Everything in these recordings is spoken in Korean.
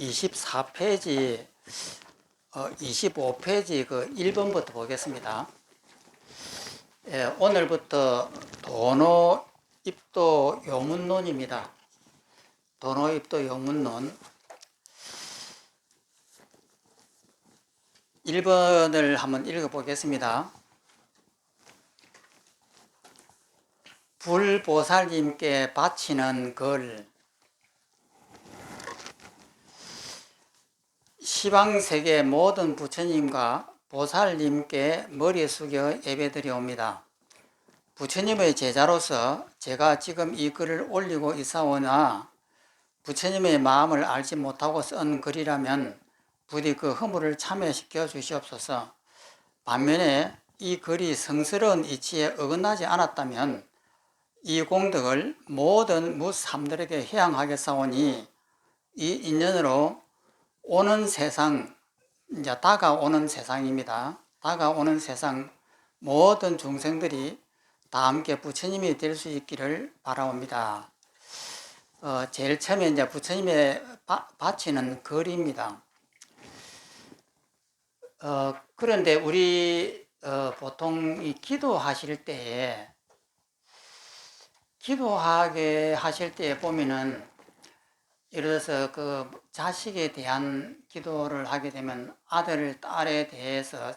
24페이지, 25페이지 그 1번부터 보겠습니다. 오늘부터 도노 입도 요문론입니다. 도노 입도 요문론 1번을 한번 읽어보겠습니다. 불보살님께 바치는 글. 시방세계 모든 부처님과 보살님께 머리 숙여 예배드리옵니다. 부처님의 제자로서 제가 지금 이 글을 올리고 있사오나 부처님의 마음을 알지 못하고 쓴 글이라면 부디 그 허물을 참여시켜 주시옵소서. 반면에 이 글이 성스러운 이치에 어긋나지 않았다면 이 공덕을 모든 무삼들에게 회양하겠사오니 이 인연으로 오는 세상, 이제 다가오는 세상입니다. 다가오는 세상 모든 중생들이 다 함께 부처님이 될 수 있기를 바라옵니다. 제일 처음에 이제 부처님의 바치는 글입니다. 그런데 우리 보통 이 기도하실 때에 보면은 예를 들어서 그 자식에 대한 기도를 하게 되면 아들, 딸에 대해서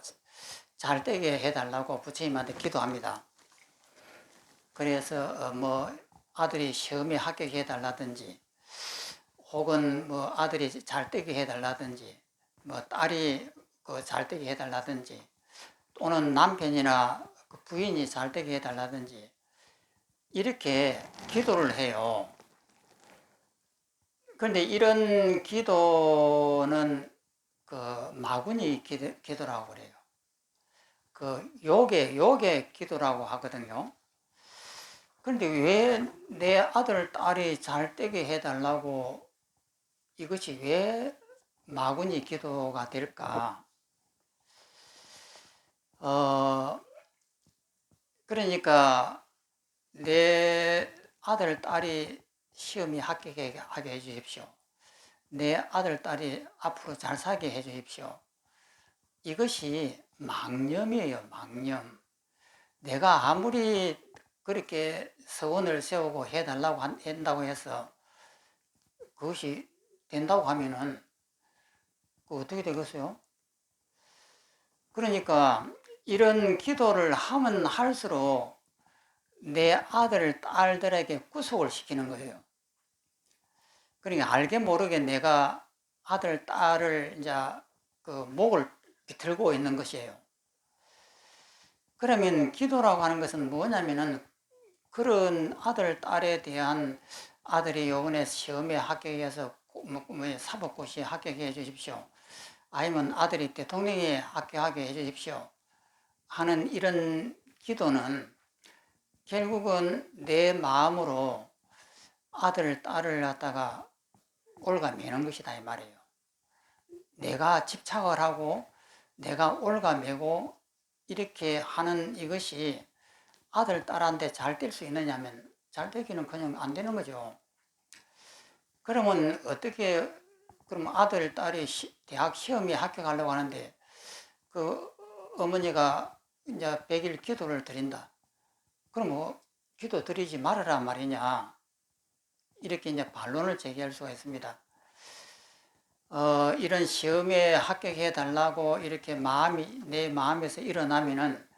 잘 되게 해달라고 부처님한테 기도합니다. 그래서 뭐 아들이 시험에 합격해 달라든지 혹은 뭐 아들이 잘 되게 해달라든지 뭐 딸이 잘 되게 해달라든지 또는 남편이나 부인이 잘 되게 해달라든지 이렇게 기도를 해요. 그런데 이런 기도는 마구니 기도라고 그래요. 요게 기도라고 하거든요. 그런데 왜 내 아들, 딸이 잘 되게 해달라고 이것이 왜 마구니 기도가 될까? 그러니까 내 아들, 딸이 시험에 합격하게 해주십시오. 내 아들, 딸이 앞으로 잘 살게 해주십시오. 이것이 망념이에요, 망념. 내가 아무리 그렇게 서원을 세우고 해달라고 한다고 해서 그것이 된다고 하면은 어떻게 되겠어요? 그러니까 이런 기도를 하면 할수록 내 아들, 딸들에게 구속을 시키는 거예요. 그러니까 알게 모르게 내가 아들, 딸을 이제 목을 비틀고 있는 것이에요. 그러면 기도라고 하는 것은 뭐냐면은 그런 아들, 딸에 대한 아들이 요번에 시험에 합격해서 사법고시에 합격해 주십시오. 아니면 아들이 대통령에 합격하게 해 주십시오. 하는 이런 기도는 결국은 내 마음으로 아들, 딸을 갖다가 올가매는 것이다 이 말이에요. 내가 집착을 하고 내가 올가매고 이렇게 하는 이것이 아들, 딸한테 잘 될 수 있느냐면 잘 되기는 그냥 안 되는 거죠. 그러면 그럼 아들, 딸이 대학 시험에 합격하려고 하는데 그 어머니가 이제 100일 기도를 드린다. 그럼 기도 드리지 말아라 말이냐. 이렇게 이제 반론을 제기할 수가 있습니다. 이런 시험에 합격해 달라고 이렇게 내 마음에서 일어나면은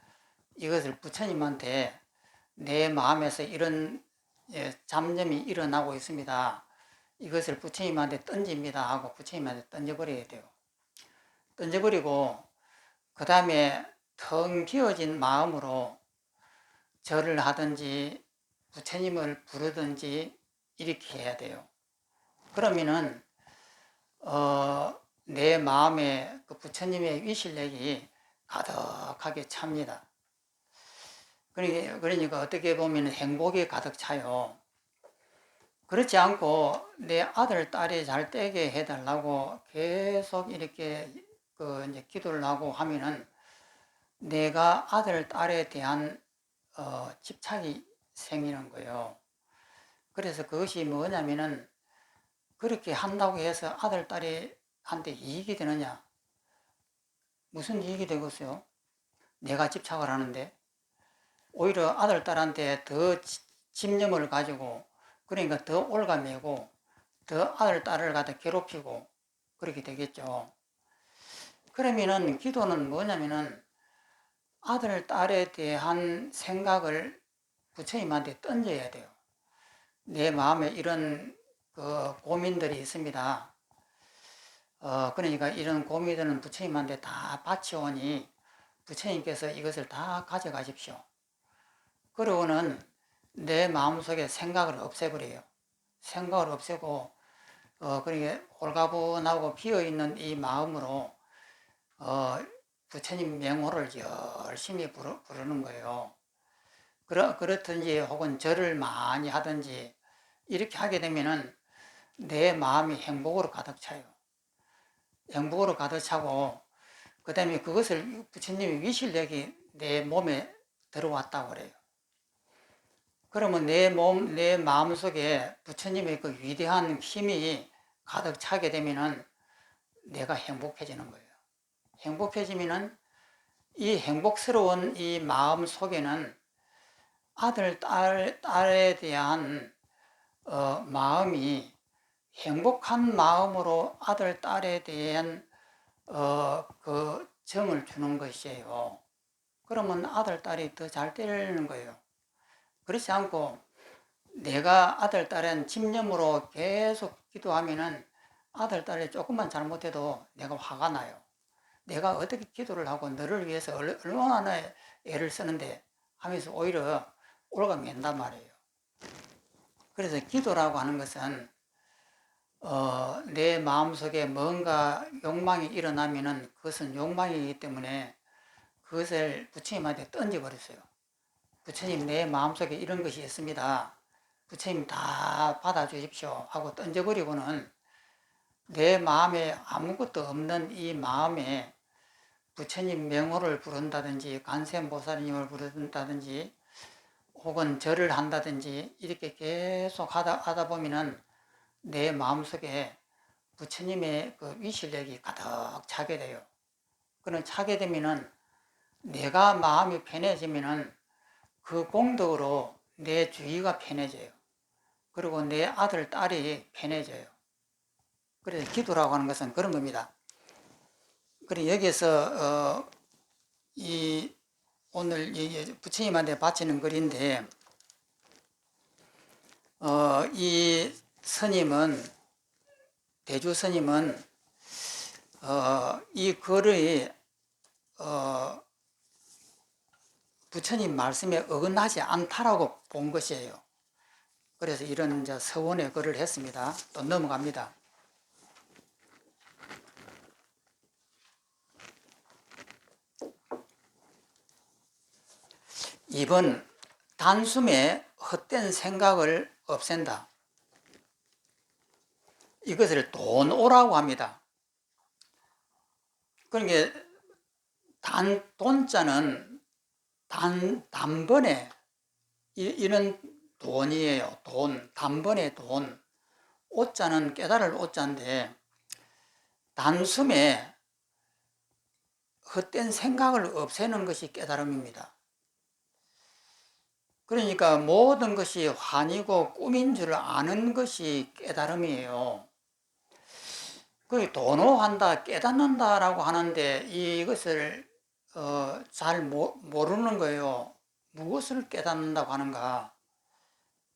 이것을 부처님한테 내 마음에서 이런 잡념이 일어나고 있습니다. 이것을 부처님한테 던집니다 하고 부처님한테 던져버려야 돼요. 던져버리고 그 다음에 텅 비어진 마음으로 절을 하든지 부처님을 부르든지 이렇게 해야 돼요. 그러면은 내 마음에 그 부처님의 위실력이 가득하게 찹니다. 그러니까 어떻게 보면 행복이 가득 차요. 그렇지 않고 내 아들, 딸이 잘 되게 해달라고 계속 이렇게 이제 기도를 하고 하면은 내가 아들, 딸에 대한 집착이 생기는 거예요. 그래서 그것이 뭐냐면은 그렇게 한다고 해서 아들, 딸이 한테 이익이 되느냐? 무슨 이익이 되겠어요? 내가 집착을 하는데. 오히려 아들, 딸한테 더 집념을 가지고, 그러니까 더 올가매고, 더 아들, 딸을 갖다 괴롭히고, 그렇게 되겠죠. 그러면은 기도는 뭐냐면은 아들, 딸에 대한 생각을 부처님한테 던져야 돼요. 내 마음에 이런 고민들이 있습니다. 그러니까 이런 고민들은 부처님한테 다 바치오니 부처님께서 이것을 다 가져가십시오. 그러고는 내 마음속에 생각을 없애버려요. 생각을 없애고 그러니까 홀가분하고 비어있는 이 마음으로 부처님 명호를 열심히 부르는 거예요. 그렇든지 혹은 절을 많이 하든지 이렇게 하게 되면은 내 마음이 행복으로 가득 차요. 행복으로 가득 차고 그 다음에 그것을 부처님이 위실력이 내 몸에 들어왔다고 그래요. 그러면 내 마음속에 부처님의 그 위대한 힘이 가득 차게 되면은 내가 행복해지는 거예요. 행복해지면은 이 행복스러운 이 마음 속에는 아들, 딸에 대한 마음이 행복한 마음으로 아들, 딸에 대한 그 정을 주는 것이에요. 그러면 아들, 딸이 더 잘 되는 거예요. 그렇지 않고 내가 아들, 딸은 집념으로 계속 기도하면은 아들, 딸이 조금만 잘못해도 내가 화가 나요. 내가 어떻게 기도를 하고 너를 위해서 얼마나 애를 쓰는데 하면서 오히려 올가맨단 말이에요. 그래서 기도라고 하는 것은 내 마음속에 뭔가 욕망이 일어나면은 그것은 욕망이기 때문에 그것을 부처님한테 던져버렸어요. 부처님, 내 마음속에 이런 것이 있습니다. 부처님 다 받아주십시오 하고 던져버리고는 내 마음에 아무것도 없는 이 마음에 부처님 명호를 부른다든지 관세음보살님을 부른다든지 혹은 절을 한다든지 이렇게 계속 하다 보면은 내 마음속에 부처님의 그 위실력이 가득 차게 돼요. 그런 차게 되면은 내가 마음이 편해지면은 그 공덕으로 내 주위가 편해져요. 그리고 내 아들, 딸이 편해져요. 그래서 기도라고 하는 것은 그런 겁니다. 그리고 여기서 오늘 부처님한테 바치는 글인데 이 스님은 대주 스님은 이 글이 부처님 말씀에 어긋나지 않다라고 본 것이에요. 그래서 이런 이제 서원의 글을 했습니다. 또 넘어갑니다. 2번 단숨에 헛된 생각을 없앤다. 이것을 돈오라고 합니다. 그러니까 돈자는 단번에 이런 돈이에요. 단번에 돈. 오자는 깨달을 오자인데 단숨에 헛된 생각을 없애는 것이 깨달음입니다. 그러니까 모든 것이 환이고 꿈인 줄 아는 것이 깨달음이에요. 그 도노한다, 깨닫는다라고 하는데 이것을 잘 모르는 거예요. 무엇을 깨닫는다고 하는가?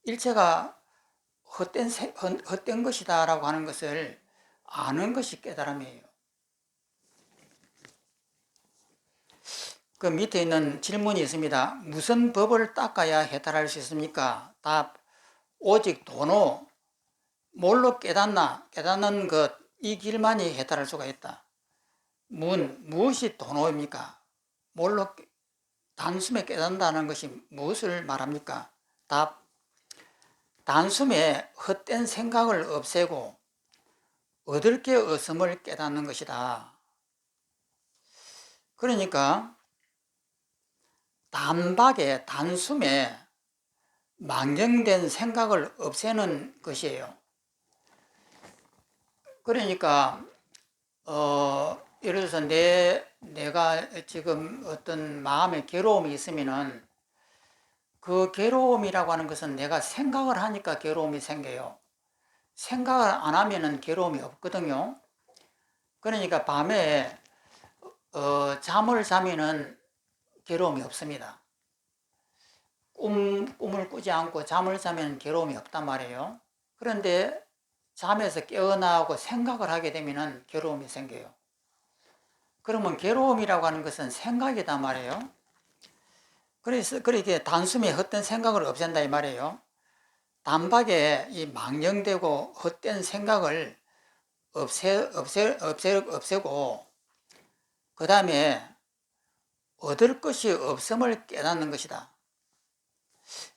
일체가 헛된 것이다라고 하는 것을 아는 것이 깨달음이에요. 그 밑에 있는 질문이 있습니다. 무슨 법을 닦아야 해탈할 수 있습니까? 답, 오직 도노, 뭘로 깨닫는 것, 이 길만이 해탈할 수가 있다. 무엇이 도노입니까? 뭘로 단숨에 깨닫는다는 것이 무엇을 말합니까? 답, 단숨에 헛된 생각을 없애고 얻을 게 없음을 깨닫는 것이다. 그러니까 단숨에 망정된 생각을 없애는 것이에요. 그러니까 예를 들어서 내가 지금 어떤 마음의 괴로움이 있으면은 그 괴로움이라고 하는 것은 내가 생각을 하니까 괴로움이 생겨요. 생각을 안 하면은 괴로움이 없거든요. 그러니까 밤에 잠을 자면은 괴로움이 없습니다. 꿈을 꾸지 않고 잠을 자면 괴로움이 없단 말이에요. 그런데 잠에서 깨어나고 생각을 하게 되면은 괴로움이 생겨요. 그러면 괴로움이라고 하는 것은 생각이단 말이에요. 그래서 그렇게 단숨에 헛된 생각을 없앤다 이 말이에요. 단박에 이 망령되고 헛된 생각을 없애고 그 다음에 얻을 것이 없음을 깨닫는 것이다.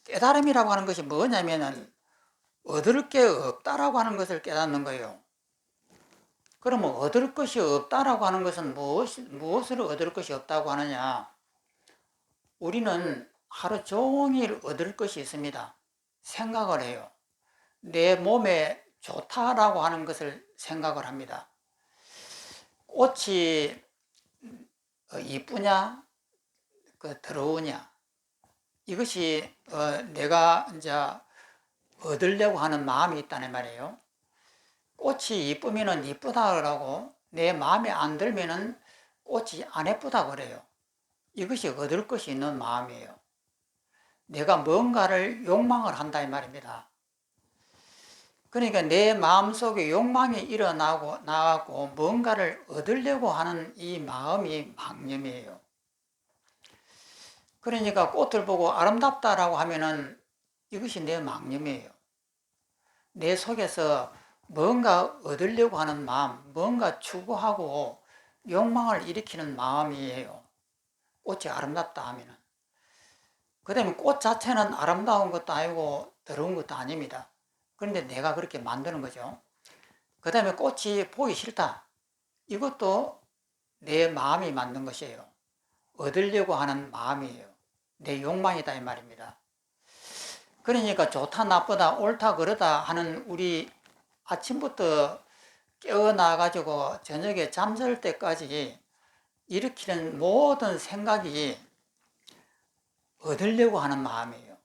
깨달음이라고 하는 것이 뭐냐면은 얻을 게 없다라고 하는 것을 깨닫는 거예요. 그러면 얻을 것이 없다라고 하는 것은 무엇을 얻을 것이 없다고 하느냐? 우리는 하루 종일 얻을 것이 있습니다. 생각을 해요. 내 몸에 좋다라고 하는 것을 생각을 합니다. 꽃이 이쁘냐, 더러우냐, 이것이 내가 이제 얻으려고 하는 마음이 있다는 말이에요. 꽃이 이쁘면은 이쁘다 그러고 내 마음에 안 들면은 꽃이 안 예쁘다 그래요. 이것이 얻을 것이 있는 마음이에요. 내가 뭔가를 욕망을 한다 이 말입니다. 그러니까 내 마음속에 욕망이 나고 뭔가를 얻으려고 하는 이 마음이 망념이에요. 그러니까 꽃을 보고 아름답다라고 하면은 이것이 내 망념이에요. 내 속에서 뭔가 얻으려고 하는 마음, 뭔가 추구하고 욕망을 일으키는 마음이에요. 꽃이 아름답다 하면은. 그 다음에 꽃 자체는 아름다운 것도 아니고 더러운 것도 아닙니다. 그런데 내가 그렇게 만드는 거죠. 그 다음에 꽃이 보기 싫다. 이것도 내 마음이 만든 것이에요. 얻으려고 하는 마음이에요. 내 욕망이다 이 말입니다. 그러니까 좋다 나쁘다 옳다 그르다 하는 우리 아침부터 깨어나 가지고 저녁에 잠잘 때까지 일으키는 모든 생각이 얻으려고 하는 마음이에요.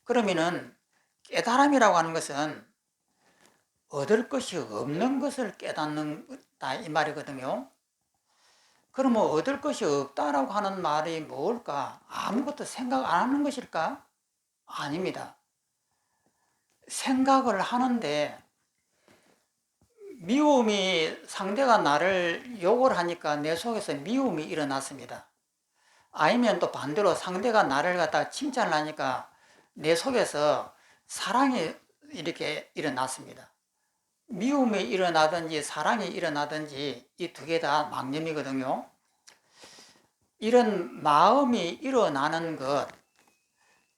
그러면은 깨달음이라고 하는 것은 얻을 것이 없는 것을 깨닫는다 이 말이거든요. 그러면 얻을 것이 없다라고 하는 말이 뭘까? 아무것도 생각 안 하는 것일까? 아닙니다. 생각을 하는데 미움이 상대가 나를 욕을 하니까 내 속에서 미움이 일어났습니다. 아니면 또 반대로 상대가 나를 갖다가 칭찬을 하니까 내 속에서 사랑이 이렇게 일어났습니다. 미움이 일어나든지 사랑이 일어나든지 이 두 개 다 망념이거든요. 이런 마음이 일어나는 것,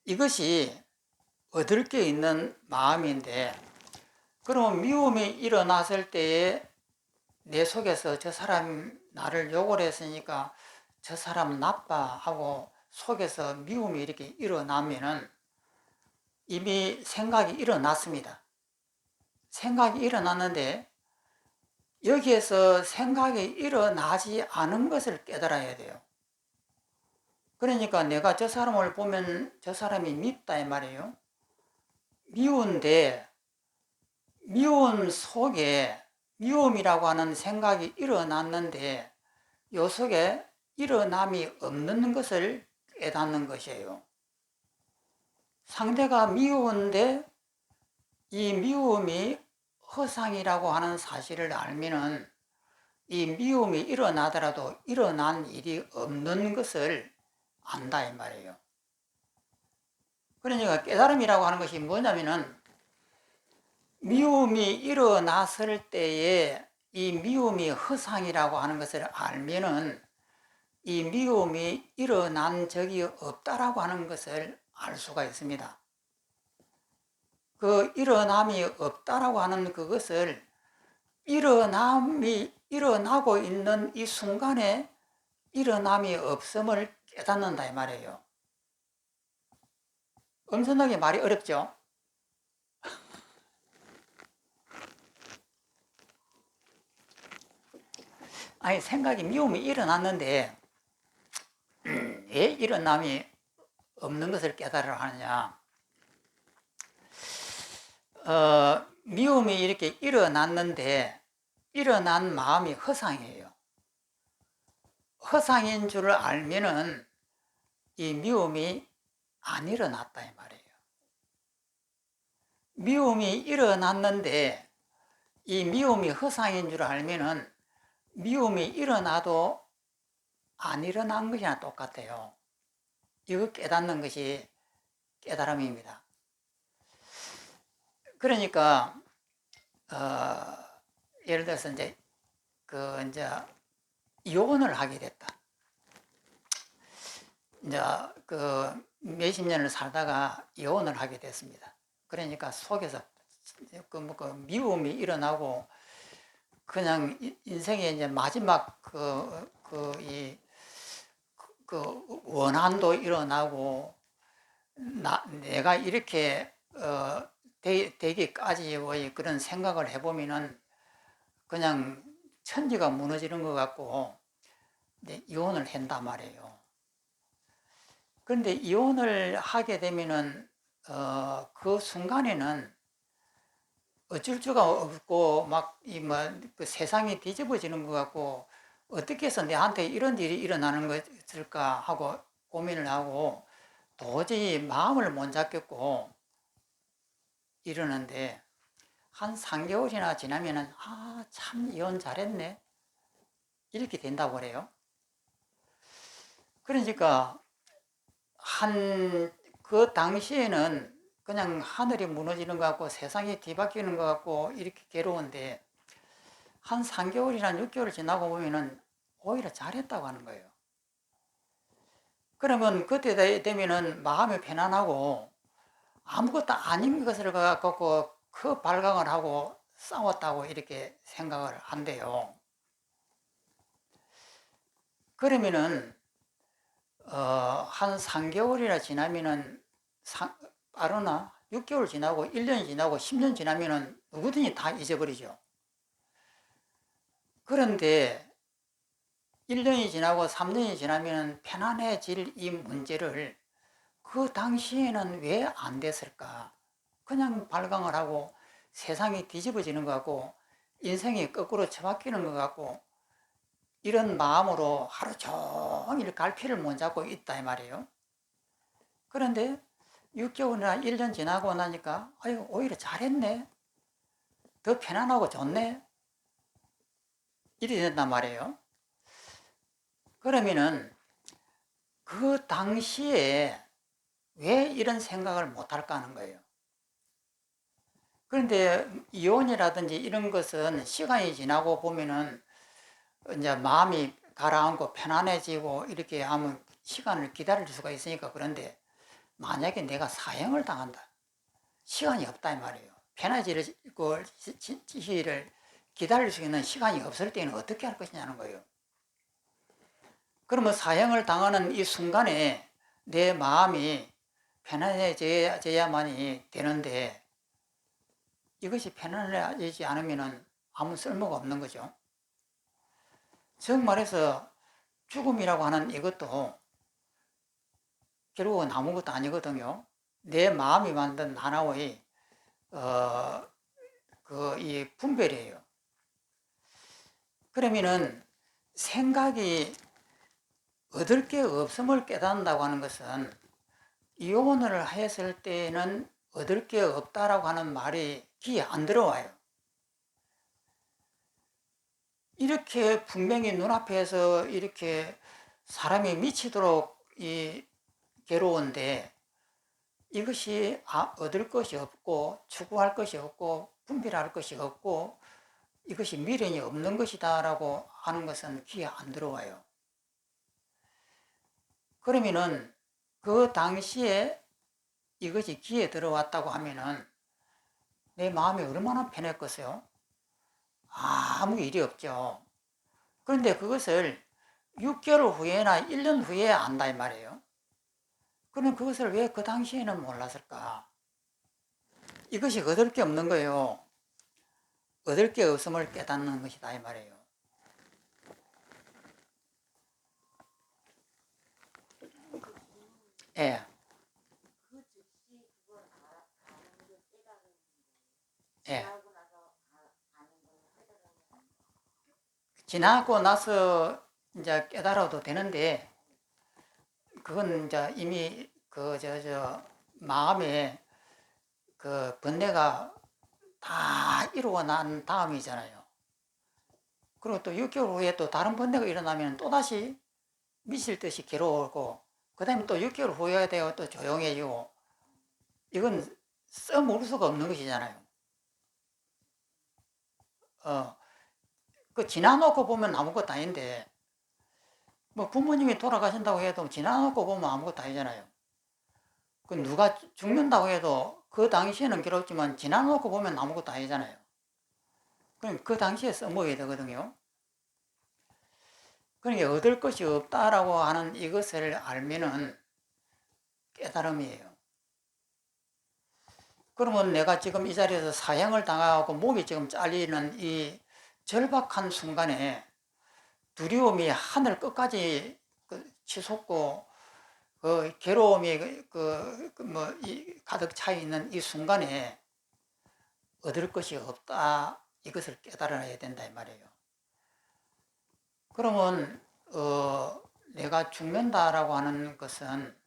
이것이 얻을 게 있는 마음인데, 그러면 미움이 일어났을 때에 내 속에서 저 사람 나를 욕을 했으니까 저 사람 나빠 하고 속에서 미움이 이렇게 일어나면은 이미 생각이 일어났습니다. 생각이 일어났는데 여기에서 생각이 일어나지 않은 것을 깨달아야 돼요. 그러니까 내가 저 사람을 보면 저 사람이 밉다 이 말이에요. 미운데 미움 속에 미움이라고 하는 생각이 일어났는데 요 속에 일어남이 없는 것을 깨닫는 것이에요. 상대가 미운데 이 미움이 허상이라고 하는 사실을 알면은 이 미움이 일어나더라도 일어난 일이 없는 것을 안다 이 말이에요. 그러니까 깨달음이라고 하는 것이 뭐냐면은 미움이 일어났을 때에 이 미움이 허상이라고 하는 것을 알면은 이 미움이 일어난 적이 없다라고 하는 것을 알 수가 있습니다. 그 일어남이 없다라고 하는 그것을 일어남이 일어나고 있는 이 순간에 일어남이 없음을 깨닫는다 이 말이에요. 엄청나게 말이 어렵죠? 아니 생각이 미움이 일어났는데 왜 일어남이 없는 것을 깨달으려 하느냐. 미움이 이렇게 일어났는데 일어난 마음이 허상이에요. 허상인 줄 알면은 이 미움이 안 일어났다 이 말이에요. 미움이 일어났는데 이 미움이 허상인 줄 알면은 미움이 일어나도 안 일어난 것이나 똑같아요. 이거 깨닫는 것이 깨달음입니다. 그러니까 예를 들어서 이제 이혼을 하게 됐다. 이제 몇십 년을 살다가 이혼을 하게 됐습니다. 그러니까 속에서 그 미움이 일어나고 그냥 인생의 이제 마지막 원한도 일어나고 내가 이렇게 되기까지의 그런 생각을 해보면은 그냥 천지가 무너지는 것 같고 이혼을 한단 말이에요. 그런데 이혼을 하게 되면은 그 순간에는 어쩔 수가 없고 그 세상이 뒤집어지는 것 같고 어떻게 해서 내한테 이런 일이 일어나는 것일까 하고 고민을 하고 도저히 마음을 못 잡겠고 이러는데 한 3개월이나 지나면은 참 이혼 잘했네 이렇게 된다고 그래요. 그러니까 그 당시에는 그냥 하늘이 무너지는 것 같고 세상이 뒤바뀌는 것 같고 이렇게 괴로운데 한 3개월이나 6개월 지나고 보면은 오히려 잘했다고 하는 거예요. 그러면 그때 되면은 마음이 편안하고 아무것도 아닌 것을 갖고 그 발광을 하고 싸웠다고 이렇게 생각을 한대요. 그러면은 한 3개월이나 지나면은 빠르나 6개월 지나고 1년 지나고 10년 지나면은 누구든지 다 잊어버리죠. 그런데 1년이 지나고 3년이 지나면 편안해질 이 문제를 그 당시에는 왜 안 됐을까? 그냥 발광을 하고 세상이 뒤집어지는 것 같고 인생이 거꾸로 처박히는 것 같고 이런 마음으로 하루 종일 갈피를 못 잡고 있다 이 말이에요. 그런데 6개월이나 1년 지나고 나니까 오히려 잘했네. 더 편안하고 좋네. 이렇게 된단 말이에요. 그러면은 그 당시에 왜 이런 생각을 못할까 하는 거예요. 그런데 이혼이라든지 이런 것은 시간이 지나고 보면은 이제 마음이 가라앉고 편안해지고 이렇게 하면 시간을 기다릴 수가 있으니까. 그런데 만약에 내가 사형을 당한다. 시간이 없다 이 말이에요. 편해지를 기다릴 수 있는 시간이 없을 때는 어떻게 할 것이냐는 거예요. 그러면 사형을 당하는 이 순간에 내 마음이 편안해져야만이 되는데 이것이 편안해지지 않으면 아무 쓸모가 없는 거죠. 즉 말해서 죽음이라고 하는 이것도 결국은 아무것도 아니거든요. 내 마음이 만든 하나의 이 분별이에요. 그러면은 생각이 얻을 게 없음을 깨닫는다고 하는 것은 이혼을 했을 때는 얻을 게 없다라고 하는 말이 귀에 안 들어와요. 이렇게 분명히 눈앞에서 이렇게 사람이 미치도록 괴로운데 이것이 얻을 것이 없고 추구할 것이 없고 분별할 것이 없고 이것이 미련이 없는 것이다 라고 하는 것은 귀에 안 들어와요. 그러면은 그 당시에 이것이 귀에 들어왔다고 하면은 내 마음이 얼마나 편했겠어요? 아무 일이 없죠. 그런데 그것을 6개월 후에나 1년 후에 안다 이 말이에요. 그럼 그것을 왜 그 당시에는 몰랐을까? 이것이 얻을 게 없는 거예요. 얻을 게 없음을 깨닫는 것이다 이 말이에요. 예, 그 즉시 그걸 아는 게 깨달은 거예요. 예. 지나고 나서 아는 걸 깨달은 거예요. 지나고 나서 이제 깨달아도 되는데, 그건 이제 이미 마음에 그 번뇌가 다 이루고 난 다음이잖아요. 그리고 또 6개월 후에 또 다른 번뇌가 일어나면 또다시 미칠 듯이 괴로워하고, 그 다음에 또 6개월 후에 되어 또 조용해지고, 이건 써먹을 수가 없는 것이잖아요. 그 지나놓고 보면 아무것도 아닌데, 뭐 부모님이 돌아가신다고 해도 지나놓고 보면 아무것도 아니잖아요. 그 누가 죽는다고 해도 그 당시에는 괴롭지만 지나놓고 보면 아무것도 아니잖아요. 그럼 그 당시에 써먹어야 되거든요. 그러니까 얻을 것이 없다라고 하는 이것을 알면은 깨달음이에요. 그러면 내가 지금 이 자리에서 사형을 당하고 목이 지금 잘리는 이 절박한 순간에 두려움이 하늘 끝까지 치솟고 그 괴로움이 가득 차 있는 이 순간에 얻을 것이 없다, 이것을 깨달아야 된다 이 말이에요. 그러면 내가 죽는다라고 하는 것은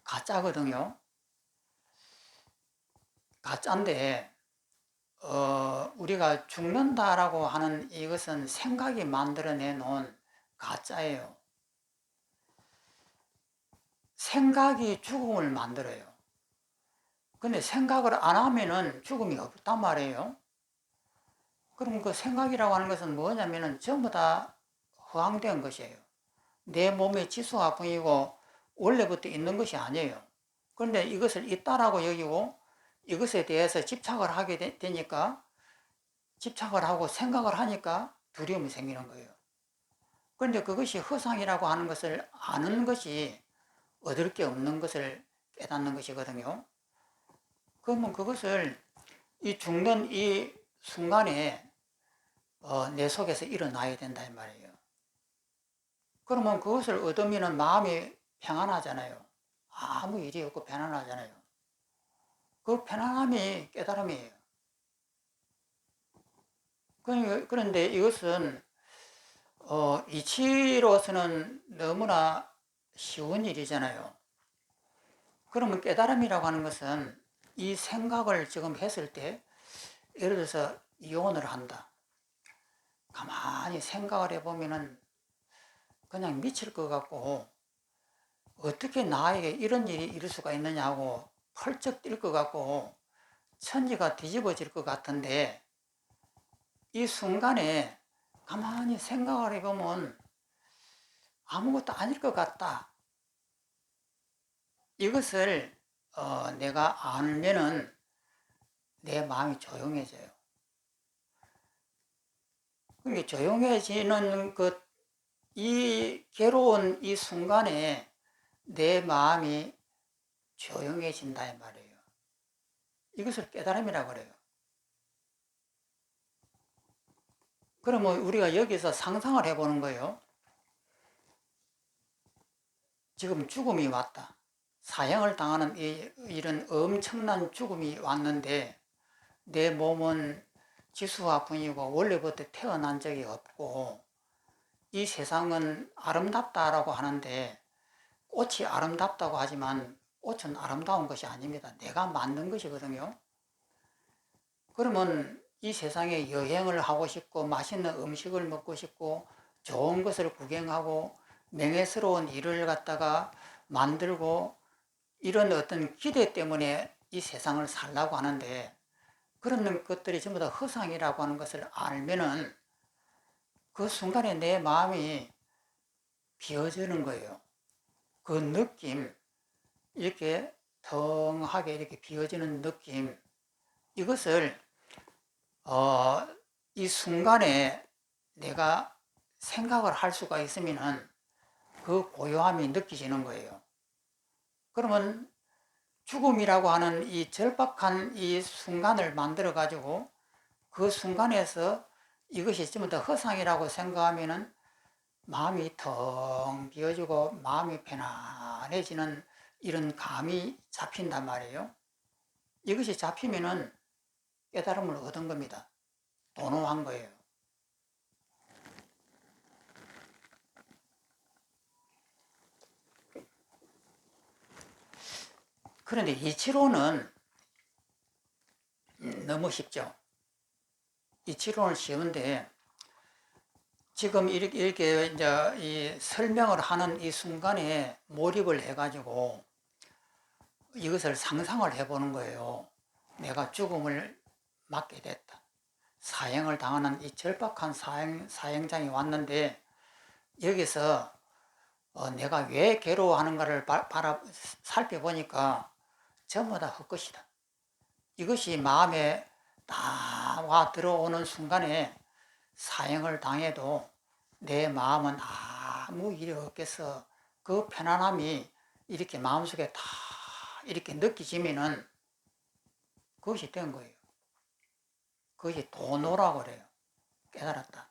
가짜거든요. 가짜인데 우리가 죽는다라고 하는 이것은 생각이 만들어내 놓은 가짜예요. 생각이 죽음을 만들어요. 근데 생각을 안 하면은 죽음이 없단 말이에요. 그럼 그 생각이라고 하는 것은 뭐냐면은 전부 다 허황된 것이에요. 내 몸의 지수화풍이고 원래부터 있는 것이 아니에요. 그런데 이것을 있다라고 여기고 이것에 대해서 집착을 하게 되니까, 집착을 하고 생각을 하니까 두려움이 생기는 거예요. 그런데 그것이 허상이라고 하는 것을 아는 것이 얻을 게 없는 것을 깨닫는 것이거든요. 그러면 그것을 이 죽는 이 순간에 내 속에서 일어나야 된다 이 말이에요. 그러면 그것을 얻으면 마음이 평안하잖아요. 아무 일이 없고 편안하잖아요. 그 편안함이 깨달음이에요. 그런데 이것은 이치로서는 너무나 쉬운 일이잖아요. 그러면 깨달음이라고 하는 것은 이 생각을 지금 했을 때, 예를 들어서 이혼을 한다. 가만히 생각을 해보면은 그냥 미칠 것 같고, 어떻게 나에게 이런 일이 있을 수가 있느냐고 펄쩍 뛸 것 같고, 천지가 뒤집어질 것 같은데, 이 순간에 가만히 생각을 해보면 아무것도 아닐 것 같다. 이것을 내가 알면은 내 마음이 조용해져요. 그러니까 조용해지는 이 괴로운 이 순간에 내 마음이 조용해진다 이 말이에요. 이것을 깨달음이라고 그래요. 그러면 우리가 여기서 상상을 해보는 거예요. 지금 죽음이 왔다. 사형을 당하는 이런 엄청난 죽음이 왔는데, 내 몸은 지수화풍이고 원래부터 태어난 적이 없고, 이 세상은 아름답다라고 하는데, 꽃이 아름답다고 하지만 꽃은 아름다운 것이 아닙니다. 내가 만든 것이거든요. 그러면 이 세상에 여행을 하고 싶고 맛있는 음식을 먹고 싶고 좋은 것을 구경하고 명예스러운 일을 갖다가 만들고, 이런 어떤 기대 때문에 이 세상을 살라고 하는데, 그런 것들이 전부 다 허상이라고 하는 것을 알면은 그 순간에 내 마음이 비어지는 거예요. 그 느낌, 이렇게 텅하게 이렇게 비어지는 느낌, 이것을 이 순간에 내가 생각을 할 수가 있으면은 그 고요함이 느껴지는 거예요. 그러면 죽음이라고 하는 이 절박한 이 순간을 만들어 가지고 그 순간에서 이것이 전부 다 허상이라고 생각하면은 마음이 텅 비어지고 마음이 편안해지는 이런 감이 잡힌단 말이에요. 이것이 잡히면은 깨달음을 얻은 겁니다. 도노한 거예요. 그런데 이치로는 너무 쉽죠. 이치로는 쉬운데 지금 이렇게 이제 이 설명을 하는 이 순간에 몰입을 해가지고 이것을 상상을 해보는 거예요. 내가 죽음을 맞게 됐다. 사형을 당하는 이 절박한 사형장이 왔는데 여기서 내가 왜 괴로워하는가를 살펴보니까 전부 다 헛것이다. 이것이 마음에 다 와 들어오는 순간에 사형을 당해도 내 마음은 아무 일이 없겠어. 그 편안함이 이렇게 마음속에 다 이렇게 느껴지면은 그것이 된 거예요. 그것이 도노라고 그래요. 깨달았다.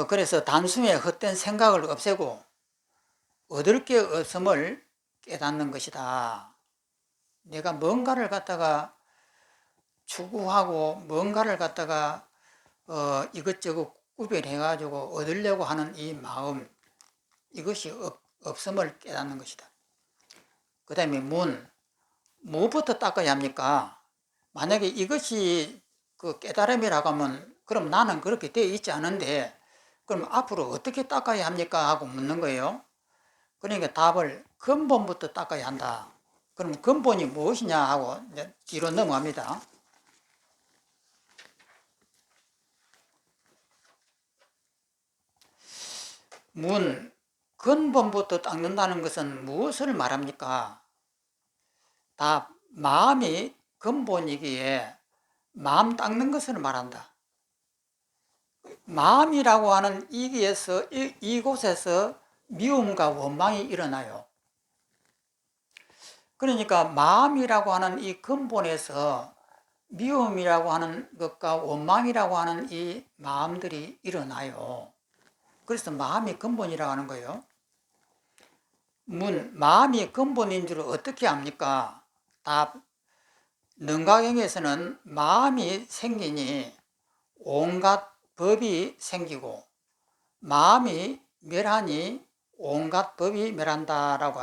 그래서 단숨에 헛된 생각을 없애고 얻을 게 없음을 깨닫는 것이다. 내가 뭔가를 갖다가 추구하고 뭔가를 갖다가 이것저것 구별해가지고 얻으려고 하는 이 마음, 이것이 없음을 깨닫는 것이다. 그 다음에 무엇부터 닦아야 합니까? 만약에 이것이 그 깨달음이라고 하면 그럼 나는 그렇게 되어 있지 않은데 그럼 앞으로 어떻게 닦아야 합니까? 하고 묻는 거예요. 그러니까 답을 근본부터 닦아야 한다. 그럼 근본이 무엇이냐 하고 이제 뒤로 넘어갑니다. 근본부터 닦는다는 것은 무엇을 말합니까? 다 마음이 근본이기에 마음 닦는 것을 말한다. 마음이라고 하는 이곳에서 미움과 원망이 일어나요. 그러니까 마음이라고 하는 이 근본에서 미움이라고 하는 것과 원망이라고 하는 이 마음들이 일어나요. 그래서 마음이 근본이라고 하는 거예요. 마음이 근본인 줄 어떻게 압니까? 답. 능가경에서는 마음이 생기니 온갖 법이 생기고 마음이 멸하니 온갖 법이 멸한다라고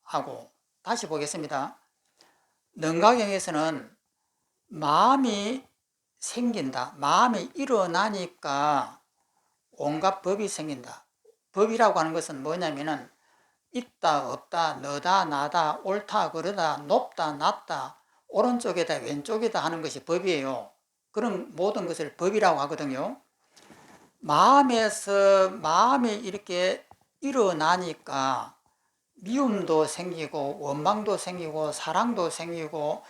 하고, 다시 보겠습니다. 능가경에서는 마음이 생긴다. 마음이 일어나니까 온갖 법이 생긴다. 법이라고 하는 것은 뭐냐면은 있다, 없다, 너다, 나다, 옳다, 그르다, 높다, 낮다, 오른쪽이다, 왼쪽이다 하는 것이 법이에요. 그런 모든 것을 법이라고 하거든요. 마음이 이렇게 일어나니까 미움도 생기고 원망도 생기고 사랑도 생기고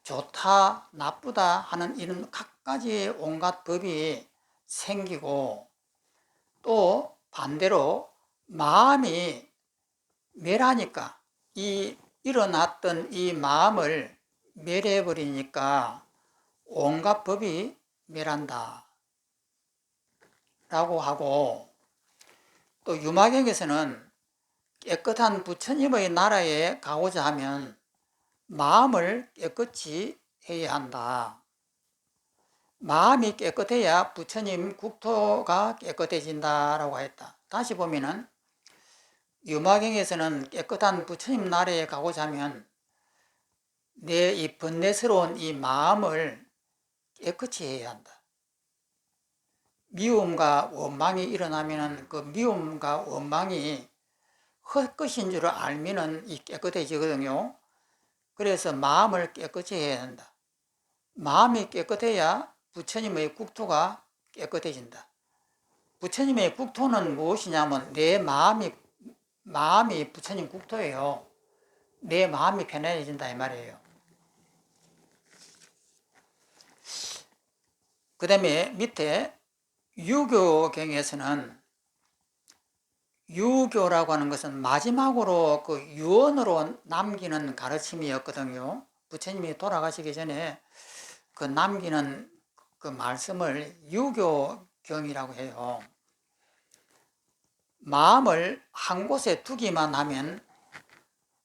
좋다, 나쁘다 하는 이런 각가지 온갖 법이 생기고, 또 반대로 마음이 멸하니까 이 일어났던 이 마음을 멸해버리니까 온갖 법이 멸한다 라고 하고, 또 유마경에서는 깨끗한 부처님의 나라에 가고자 하면 마음을 깨끗이 해야 한다. 마음이 깨끗해야 부처님 국토가 깨끗해진다라고 했다. 다시 보면은 유마경에서는 깨끗한 부처님 나라에 가고자 하면 내 이 번뇌스러운 이 마음을 깨끗이 해야 한다. 미움과 원망이 일어나면은 그 미움과 원망이 헛것인 줄 알면은 이 깨끗해지거든요. 그래서 마음을 깨끗이 해야 한다. 마음이 깨끗해야 부처님의 국토가 깨끗해진다. 부처님의 국토는 무엇이냐면 내 마음이 부처님 국토예요. 내 마음이 편안해진다 이 말이에요. 그 다음에 밑에 유교경에서는 유교라고 하는 것은 마지막으로 그 유언으로 남기는 가르침이었거든요. 부처님이 돌아가시기 전에 그 남기는 그 말씀을 유교경이라고 해요. 마음을 한 곳에 두기만 하면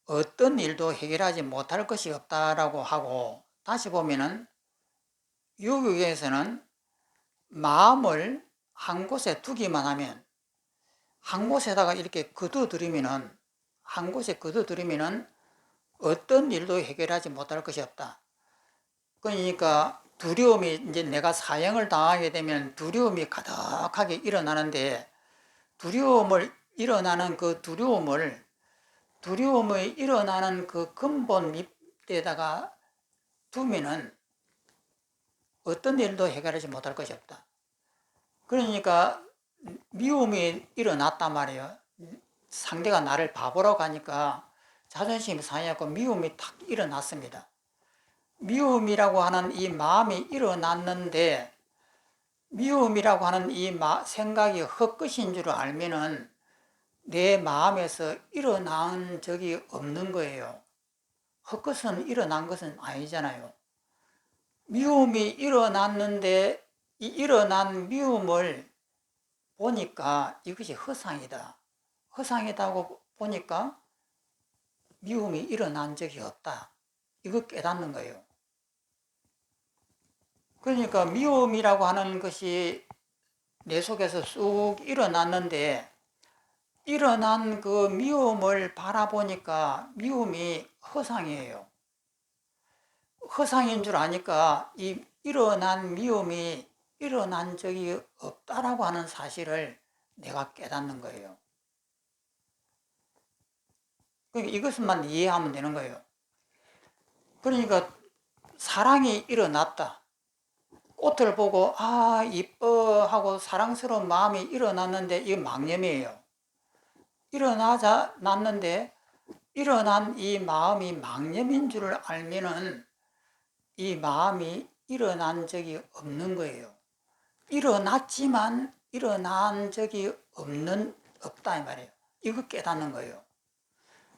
어떤 일도 해결하지 못할 것이 없다라고 하고, 다시 보면은 유교에서는 마음을 한 곳에 두기만 하면, 한 곳에다가 이렇게 거둬들이면은, 한 곳에 거둬들이면은 어떤 일도 해결하지 못할 것이 없다. 그러니까 두려움이, 이제 내가 사형을 당하게 되면 두려움이 가득하게 일어나는데, 두려움을 일어나는 그 두려움의 일어나는 그 근본 밑에다가 두면은 어떤 일도 해결하지 못할 것이 없다. 그러니까 미움이 일어났단 말이에요. 상대가 나를 바보라고 하니까 자존심이 상해갖고 미움이 탁 일어났습니다. 미움이라고 하는 이 마음이 일어났는데, 미움이라고 하는 이 생각이 헛것인 줄 알면은 내 마음에서 일어난 적이 없는 거예요. 헛것은 일어난 것은 아니잖아요. 미움이 일어났는데 이 일어난 미움을 보니까 이것이 허상이다. 허상이다고 보니까 미움이 일어난 적이 없다. 이거 깨닫는 거예요. 그러니까 미움이라고 하는 것이 내 속에서 쑥 일어났는데, 일어난 그 미움을 바라보니까 미움이 허상이에요. 허상인 줄 아니까 이 일어난 미움이 일어난 적이 없다라고 하는 사실을 내가 깨닫는 거예요. 그러니까 이것만 이해하면 되는 거예요. 그러니까 사랑이 일어났다. 꽃을 보고 아 이뻐 하고 사랑스러운 마음이 일어났는데 이게 망념이에요. 났는데 일어난 이 마음이 망념인 줄을 알면은 이 마음이 일어난 적이 없는 거예요. 일어났지만 일어난 적이 없다 이 말이에요. 이거 깨닫는 거예요.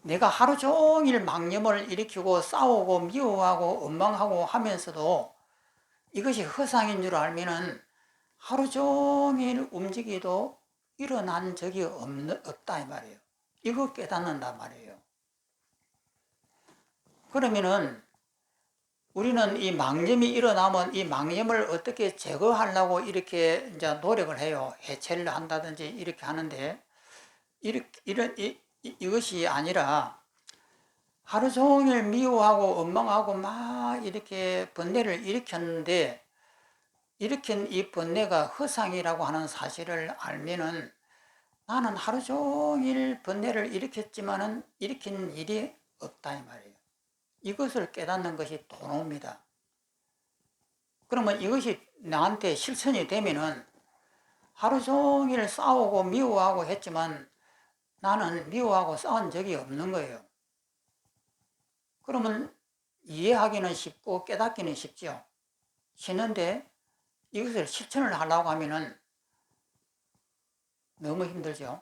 내가 하루 종일 망념을 일으키고 싸우고 미워하고 원망하고 하면서도 이것이 허상인 줄 알면은 하루 종일 움직이도 일어난 적이 없다 이 말이에요. 이거 깨닫는단 말이에요. 그러면은 우리는 이 망념이 일어나면 이 망념을 어떻게 제거하려고 이렇게 이제 노력을 해요. 해체를 한다든지 이렇게 하는데, 이것이 아니라 하루 종일 미워하고 원망하고 막 이렇게 번뇌를 일으켰는데, 일으킨 이 번뇌가 허상이라고 하는 사실을 알면은 나는 하루 종일 번뇌를 일으켰지만은 일으킨 일이 없다 이 말이에요. 이것을 깨닫는 것이 도노입니다. 그러면 이것이 나한테 실천이 되면은 하루 종일 싸우고 미워하고 했지만 나는 미워하고 싸운 적이 없는 거예요. 그러면 이해하기는 쉽고 깨닫기는 쉽죠. 쉬는데 이것을 실천을 하려고 하면은 너무 힘들죠.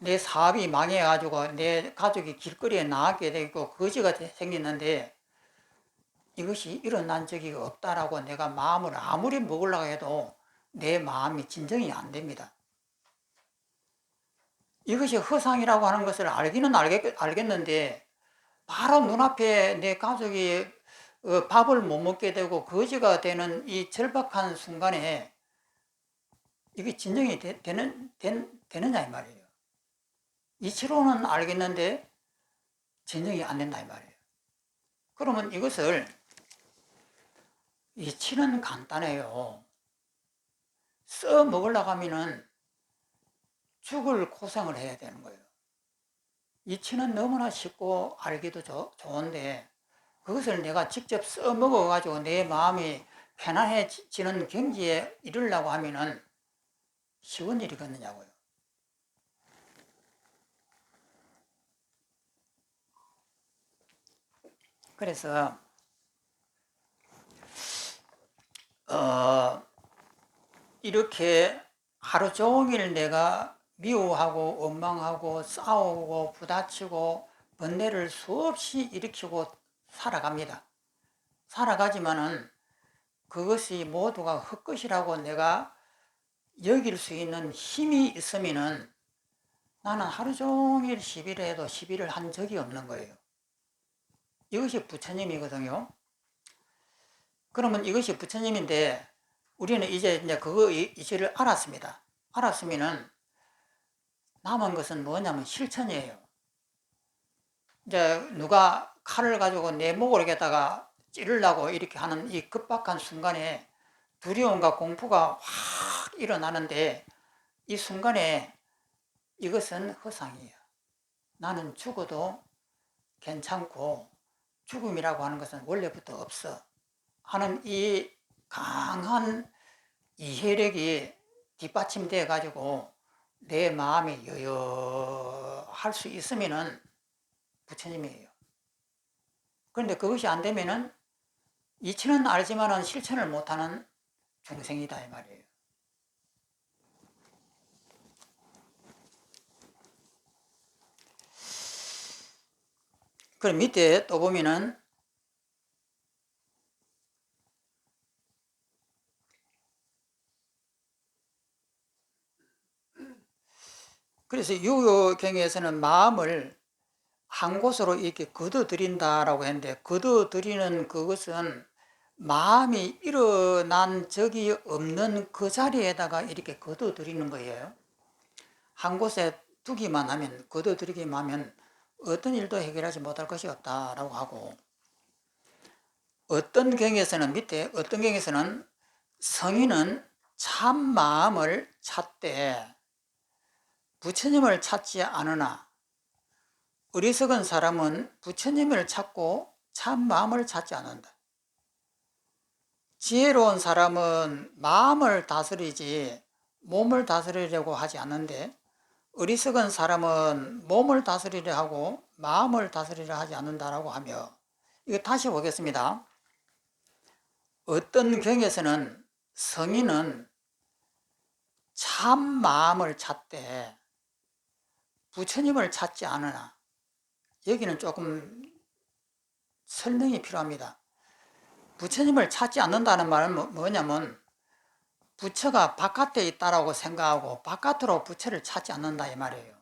내 사업이 망해가지고 내 가족이 길거리에 나가게 되고 거지가 생겼는데 이것이 일어난 적이 없다라고 내가 마음을 아무리 먹으려고 해도 내 마음이 진정이 안 됩니다. 이것이 허상이라고 하는 것을 알기는 알겠는데 바로 눈앞에 내 가족이 밥을 못 먹게 되고 거지가 되는 이 절박한 순간에 이게 진정이 되느냐 이 말이에요. 이치로는 알겠는데 진정이 안 된다 이 말이에요. 그러면 이것을 이치는 간단해요. 써 먹으려고 하면은 죽을 고생을 해야 되는 거예요. 이치는 너무나 쉽고 알기도 좋은데 그것을 내가 직접 써 먹어가지고 내 마음이 편안해지는 경지에 이르려고 하면은 쉬운 일이겠느냐고요. 그래서 이렇게 하루 종일 내가 미워하고 원망하고 싸우고 부다치고 번뇌를 수없이 일으키고 살아갑니다. 살아가지만은 그것이 모두가 헛것이라고 내가 여길 수 있는 힘이 있으면은 나는 하루 종일 시비를 해도 시비를 한 적이 없는 거예요. 이것이 부처님이거든요. 그러면 이것이 부처님인데 우리는 이제 그거 이치를 알았습니다. 알았으면은 남은 것은 뭐냐면 실천이에요. 이제 누가 칼을 가지고 내 목을 갖다가 찌르려고 이렇게 하는 이 급박한 순간에 두려움과 공포가 확 일어나는데 이 순간에 이것은 허상이에요. 나는 죽어도 괜찮고 죽음이라고 하는 것은 원래부터 없어 하는 이 강한 이해력이 뒷받침되어 가지고 내 마음이 여여할 수 있으면은 부처님이에요. 그런데 그것이 안 되면은 이치는 알지만은 실천을 못하는 중생이다 이 말이에요. 그럼 밑에 또 보면은 그래서 유효경에서는 마음을 한 곳으로 이렇게 거둬들인다라고 했는데 거둬들이는 그것은 마음이 일어난 적이 없는 그 자리에다가 이렇게 거둬들이는 거예요. 한 곳에 두기만 하면 거둬들이기만 하면 어떤 일도 해결하지 못할 것이 없다라고 하고 어떤 경에서는 밑에 어떤 경에서는 성인은 참 마음을 찾되 부처님을 찾지 않으나 어리석은 사람은 부처님을 찾고 참 마음을 찾지 않는다. 지혜로운 사람은 마음을 다스리지 몸을 다스리려고 하지 않는데 어리석은 사람은 몸을 다스리려 하고 마음을 다스리려 하지 않는다라고 하며 이거 다시 보겠습니다. 어떤 경에서는 성인은 참 마음을 찾되 부처님을 찾지 않으나 여기는 조금 설명이 필요합니다. 부처님을 찾지 않는다는 말은 뭐냐면 부처가 바깥에 있다라고 생각하고 바깥으로 부처를 찾지 않는다 이 말이에요.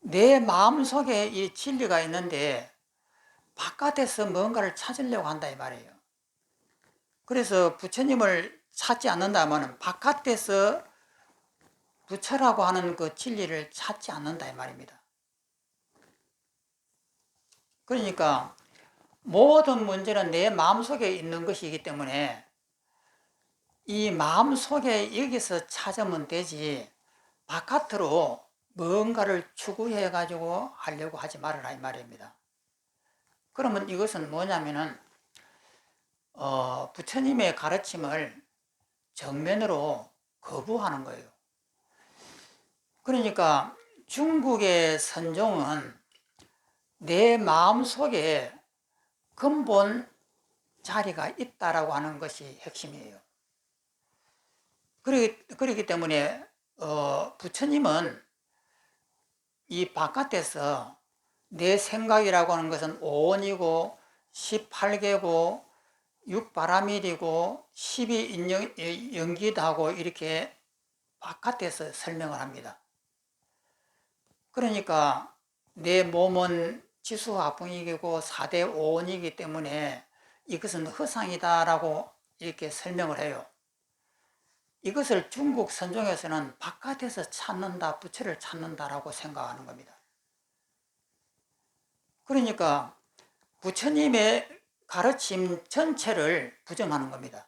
내 마음속에 이 진리가 있는데 바깥에서 뭔가를 찾으려고 한다 이 말이에요. 그래서 부처님을 찾지 않는다면 바깥에서 부처라고 하는 그 진리를 찾지 않는다 이 말입니다. 그러니까 모든 문제는 내 마음속에 있는 것이기 때문에 이 마음속에 여기서 찾으면 되지 바깥으로 뭔가를 추구해 가지고 하려고 하지 말아라 이 말입니다. 그러면 이것은 뭐냐면은 부처님의 가르침을 정면으로 거부하는 거예요. 그러니까 중국의 선종은 내 마음속에 근본 자리가 있다라고 하는 것이 핵심이에요. 그렇기 때문에 부처님은 이 바깥에서 내 생각이라고 하는 것은 오온이고 18개고 6바라밀이고 12인연기도 하고 이렇게 바깥에서 설명을 합니다. 그러니까 내 몸은 지수화풍이고 4대 오온이기 때문에 이것은 허상이다라고 이렇게 설명을 해요. 이것을 중국 선종에서는 바깥에서 찾는다, 부처를 찾는다라고 생각하는 겁니다. 그러니까 부처님의 가르침 전체를 부정하는 겁니다.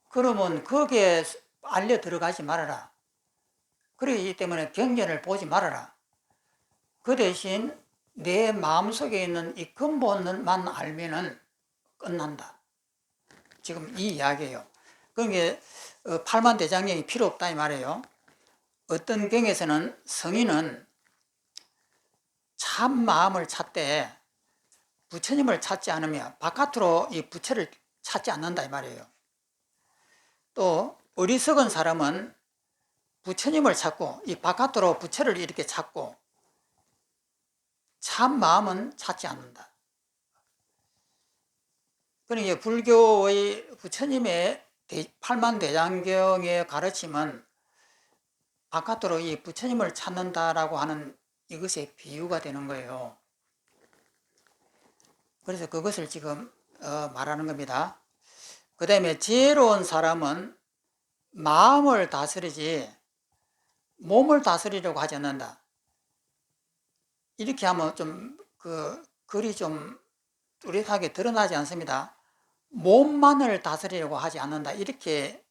그러면 거기에 알려 들어가지 말아라. 그렇기 때문에 경전을 보지 말아라. 그 대신 내 마음속에 있는 이 근본만 알면은 끝난다. 지금 이 이야기예요. 그러니까 팔만대장경이 필요 없다 이 말이에요. 어떤 경에서는 성인은 참 마음을 찾되 부처님을 찾지 않으며 바깥으로 이 부처를 찾지 않는다 이 말이에요. 또 어리석은 사람은 부처님을 찾고 이 바깥으로 부처를 이렇게 찾고 참 마음은 찾지 않는다. 그러니까 불교의 부처님의 팔만대장경의 가르침은 바깥으로 이 부처님을 찾는다라고 하는 이것의 비유가 되는 거예요. 그래서 그것을 지금 말하는 겁니다. 그 다음에 지혜로운 사람은 마음을 다스리지 몸을 다스리려고 하지 않는다. 이렇게 하면 좀 글이 좀 뚜렷하게 드러나지 않습니다. 몸만을 다스리려고 하지 않는다. 이렇게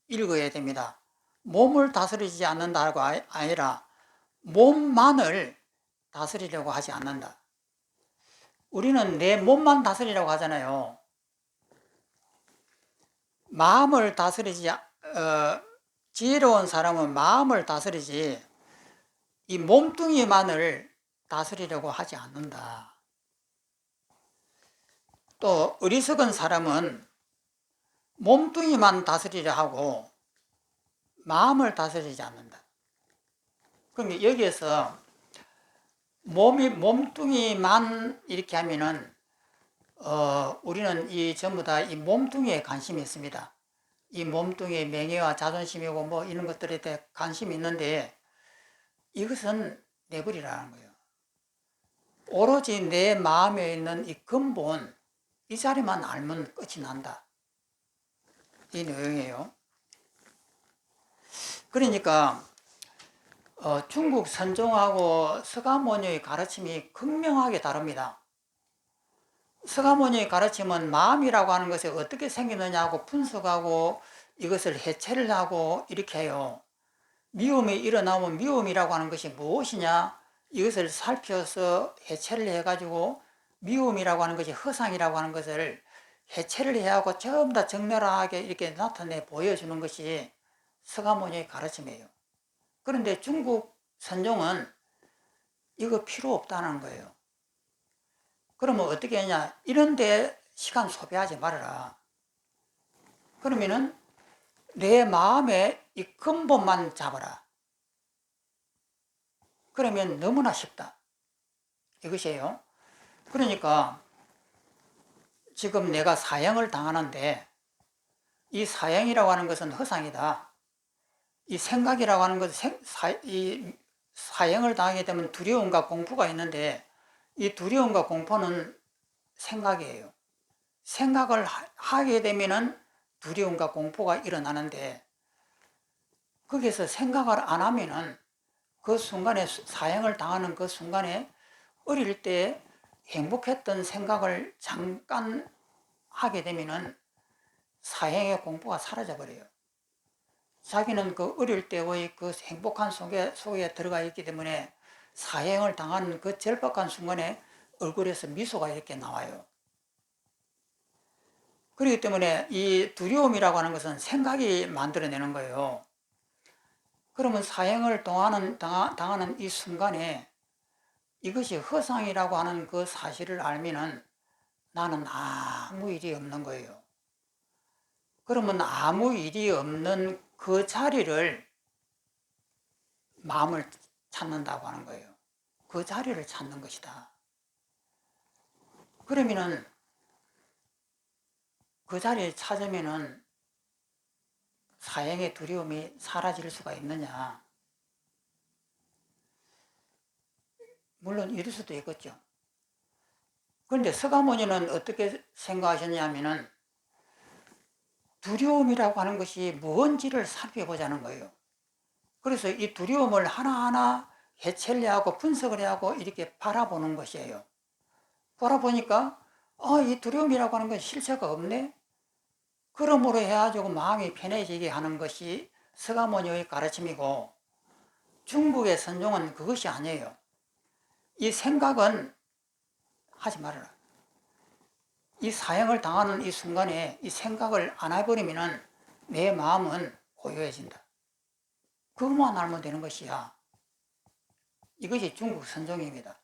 읽어야 됩니다. 몸을 다스리지 않는다고 아니라 몸만을 다스리려고 하지 않는다. 우리는 내 몸만 다스리려고 하잖아요. 마음을 다스리지, 지혜로운 사람은 마음을 다스리지 이 몸뚱이만을 다스리려고 하지 않는다. 또 어리석은 사람은 몸뚱이만 다스리려 하고 마음을 다스리지 않는다. 그럼 여기에서 몸뚱이만 이렇게 하면은 우리는 이 전부 다 이 몸뚱이에 관심이 있습니다. 이 몸뚱이의 명예와 자존심이고 뭐 이런 것들에 대해 관심이 있는데 이것은 내버리라는 거예요. 오로지 내 마음에 있는 이 근본, 이 자리만 알면 끝이 난다. 이 내용이에요. 그러니까 중국 선종하고 서가모니의 가르침이 극명하게 다릅니다. 서가모니의 가르침은 마음이라고 하는 것이 어떻게 생기느냐고 분석하고 이것을 해체를 하고 이렇게 해요. 미움이 일어나면 미움이라고 하는 것이 무엇이냐 이것을 살펴서 해체를 해가지고 미움이라고 하는 것이 허상이라고 하는 것을 해체를 해야 하고 전부 다 적나라하게 이렇게 나타내 보여주는 것이 서가모니의 가르침이에요. 그런데 중국 선종은 이거 필요 없다는 거예요. 그러면 어떻게 하냐? 이런 데 시간 소비하지 말아라. 그러면은 내 마음의 이 근본만 잡아라. 그러면 너무나 쉽다. 이것이에요. 그러니까 지금 내가 사형을 당하는데 이 사형이라고 하는 것은 허상이다. 이 생각이라고 하는 것은 이 사형을 당하게 되면 두려움과 공포가 있는데 이 두려움과 공포는 생각이에요. 생각을 하게 되면은 두려움과 공포가 일어나는데 거기서 생각을 안 하면은 그 순간에 사형을 당하는 그 순간에 어릴 때 행복했던 생각을 잠깐 하게 되면은 사형의 공포가 사라져 버려요. 자기는 그 어릴 때의 그 행복한 속에 들어가 있기 때문에 사형을 당하는 그 절박한 순간에 얼굴에서 미소가 이렇게 나와요. 그렇기 때문에 이 두려움이라고 하는 것은 생각이 만들어내는 거예요. 그러면 사형을 당하는 이 순간에 이것이 허상이라고 하는 그 사실을 알면은 나는 아무 일이 없는 거예요. 그러면 아무 일이 없는 그 자리를 마음을 찾는다고 하는 거예요. 그 자리를 찾는 것이다. 그러면은 그 자리에 찾으면은 사형의 두려움이 사라질 수가 있느냐? 물론 이럴 수도 있겠죠. 그런데 서가모니는 어떻게 생각하셨냐면은 두려움이라고 하는 것이 뭔지를 살펴보자는 거예요. 그래서 이 두려움을 하나하나 해체를 하고 분석을 하고 이렇게 바라보는 것이에요. 바라보니까 이 두려움이라고 하는 건 실체가 없네. 그러므로 해가지고 마음이 편해지게 하는 것이 서가모니의 가르침이고 중국의 선종은 그것이 아니에요. 이 생각은 하지 말아라. 이 사형을 당하는 이 순간에 이 생각을 안 해버리면 내 마음은 고요해진다. 그것만 알면 되는 것이야. 이것이 중국 선종입니다.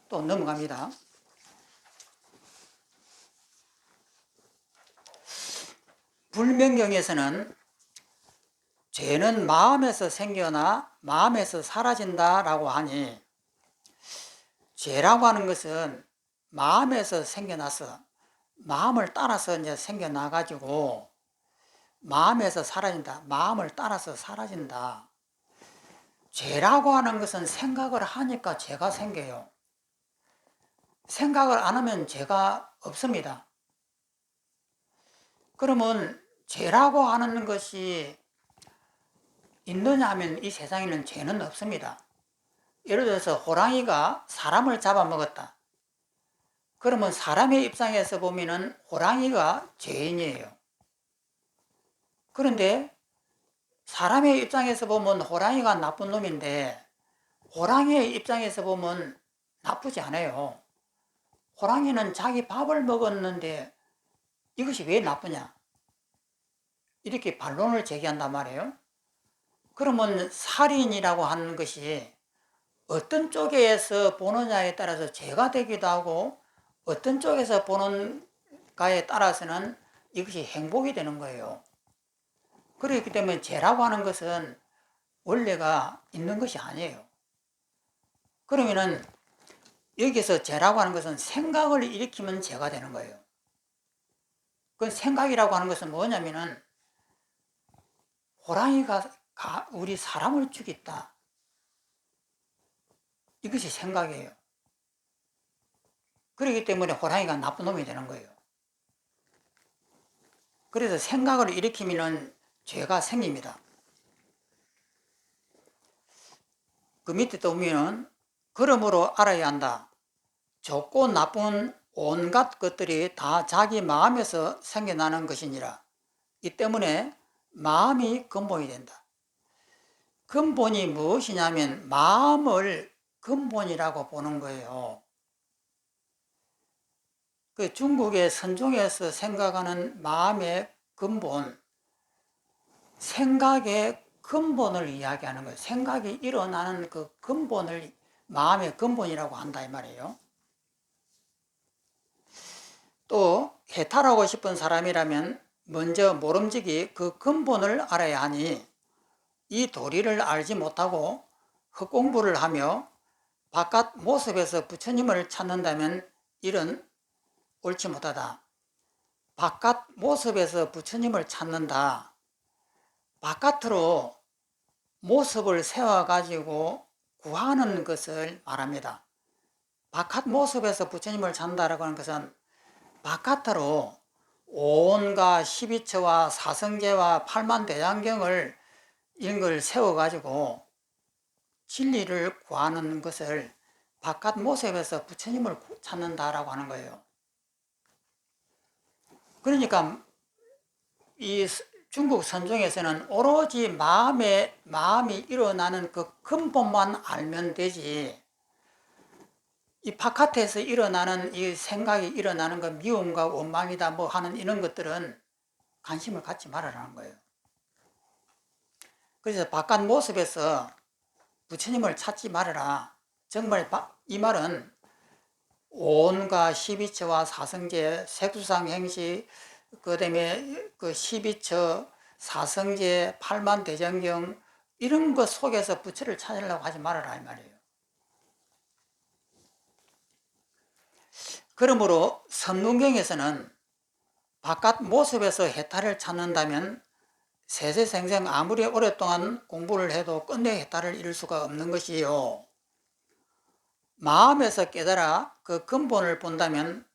또 넘어갑니다. 불명경에서는 죄는 마음에서 생겨나 마음에서 사라진다라고 하니 죄라고 하는 것은 마음에서 생겨나서 마음을 따라서 이제 생겨나가지고 마음에서 사라진다. 마음을 따라서 사라진다. 죄라고 하는 것은 생각을 하니까 죄가 생겨요. 생각을 안 하면 죄가 없습니다. 그러면 죄라고 하는 것이 있느냐 하면 이 세상에는 죄는 없습니다. 예를 들어서 호랑이가 사람을 잡아먹었다. 그러면 사람의 입장에서 보면은 호랑이가 죄인이에요. 그런데 사람의 입장에서 보면 호랑이가 나쁜 놈인데 호랑이의 입장에서 보면 나쁘지 않아요. 호랑이는 자기 밥을 먹었는데 이것이 왜 나쁘냐? 이렇게 반론을 제기한단 말이에요. 그러면 살인이라고 하는 것이 어떤 쪽에서 보느냐에 따라서 죄가 되기도 하고 어떤 쪽에서 보는가에 따라서는 이것이 행복이 되는 거예요. 그렇기 때문에 죄라고 하는 것은 원래가 있는 것이 아니에요. 그러면은 여기서 죄라고 하는 것은 생각을 일으키면 죄가 되는 거예요. 그 생각이라고 하는 것은 뭐냐면은 호랑이가 우리 사람을 죽였다. 이것이 생각이에요. 그렇기 때문에 호랑이가 나쁜 놈이 되는 거예요. 그래서 생각을 일으키면 죄가 생깁니다. 그 밑에 또 보면 그러므로 알아야 한다. 좋고 나쁜 온갖 것들이 다 자기 마음에서 생겨나는 것이니라. 이 때문에 마음이 근본이 된다. 근본이 무엇이냐면 마음을 근본이라고 보는 거예요. 그 중국의 선종에서 생각하는 마음의 근본, 생각의 근본을 이야기하는 거예요. 생각이 일어나는 그 근본을 마음의 근본이라고 한다 이 말이에요. 또 해탈하고 싶은 사람이라면 먼저 모름지기 그 근본을 알아야 하니 이 도리를 알지 못하고 헛공부를 하며 바깥 모습에서 부처님을 찾는다면 이런 옳지 못하다. 바깥 모습에서 부처님을 찾는다. 바깥으로 모습을 세워가지고 구하는 것을 말합니다. 바깥 모습에서 부처님을 찾는다라고 하는 것은 바깥으로 온갖 12처와 사성제와 팔만대장경을 이런 걸 세워가지고 진리를 구하는 것을 바깥 모습에서 부처님을 찾는다라고 하는 거예요. 그러니까 이 중국 선종에서는 오로지 마음이 일어나는 그 근본만 알면 되지, 이 바깥에서 일어나는 이 생각이 일어나는 그 미움과 원망이다 뭐 하는 이런 것들은 관심을 갖지 말아라는 거예요. 그래서 바깥 모습에서 부처님을 찾지 말아라. 정말 이 말은 온갖 12처와 사성제, 색수상 행시, 그 다음에 그 12처, 사성제, 팔만대장경 이런 것 속에서 부처를 찾으려고 하지 말아라 이 말이에요. 그러므로 선문경에서는 바깥 모습에서 해탈을 찾는다면 세세생생 아무리 오랫동안 공부를 해도 끝내 해탈을 이룰 수가 없는 것이요. 마음에서 깨달아 그 근본을 본다면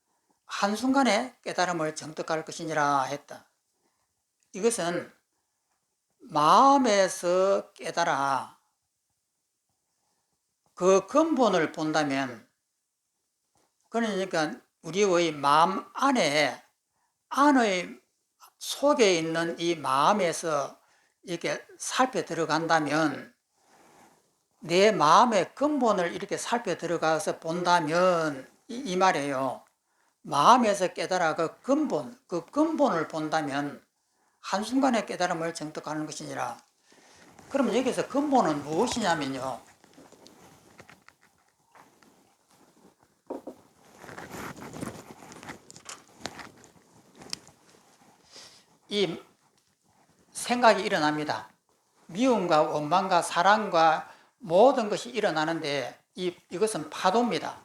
한순간에 깨달음을 정득할 것이니라 했다. 이것은 마음에서 깨달아 그 근본을 본다면, 그러니까 우리의 마음 안의 속에 있는 이 마음에서 이렇게 살펴 들어간다면, 내 마음의 근본을 이렇게 살펴 들어가서 본다면 이 말이에요. 마음에서 깨달아 그 근본을 본다면 한순간에 깨달음을 정득하는 것이니라. 그럼 여기서 근본은 무엇이냐면요, 이 생각이 일어납니다. 미움과 원망과 사랑과 모든 것이 일어나는데 이것은 파도입니다.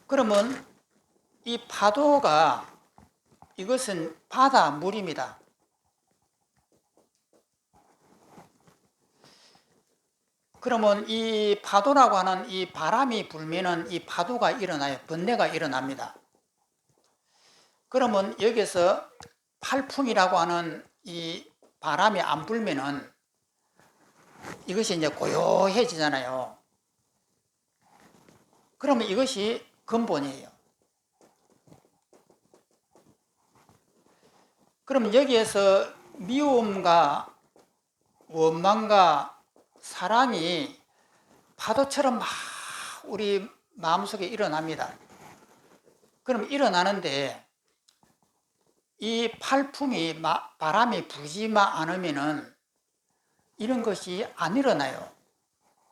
그러면 이 파도가 이것은 바다 물입니다. 그러면 이 파도라고 하는 이 바람이 불면은 이 파도가 일어나요. 번뇌가 일어납니다. 그러면 여기서 팔풍이라고 하는 이 바람이 안 불면은 이것이 이제 고요해지잖아요. 그러면 이것이 근본이에요. 그러면 여기에서 미움과 원망과 사랑이 파도처럼 막 우리 마음속에 일어납니다. 그럼 일어나는데 이 팔풍이 바람이 불지만 않으면은 이런 것이 안 일어나요.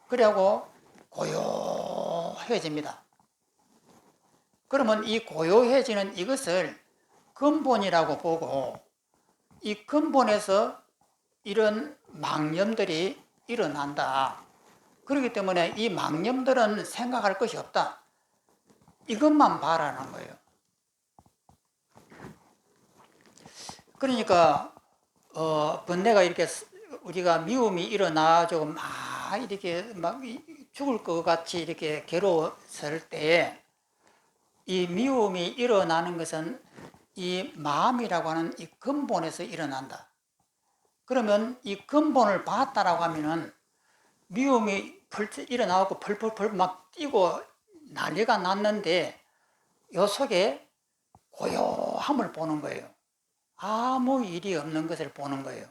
그리고 고요해집니다. 그러면 이 고요해지는 이것을 근본이라고 보고 이 근본에서 이런 망념들이 일어난다. 그렇기 때문에 이 망념들은 생각할 것이 없다. 이것만 바라는 거예요. 그러니까 번뇌가 이렇게 우리가 미움이 일어나가지고 막 이렇게 막 죽을 것 같이 이렇게 괴로웠을 때 이 미움이 일어나는 것은 이 마음이라고 하는 이 근본에서 일어난다. 그러면 이 근본을 봤다라고 하면은 미움이 일어나고 펄펄펄 막 뛰고 난리가 났는데 요 속에 고요함을 보는 거예요. 아무 일이 없는 것을 보는 거예요.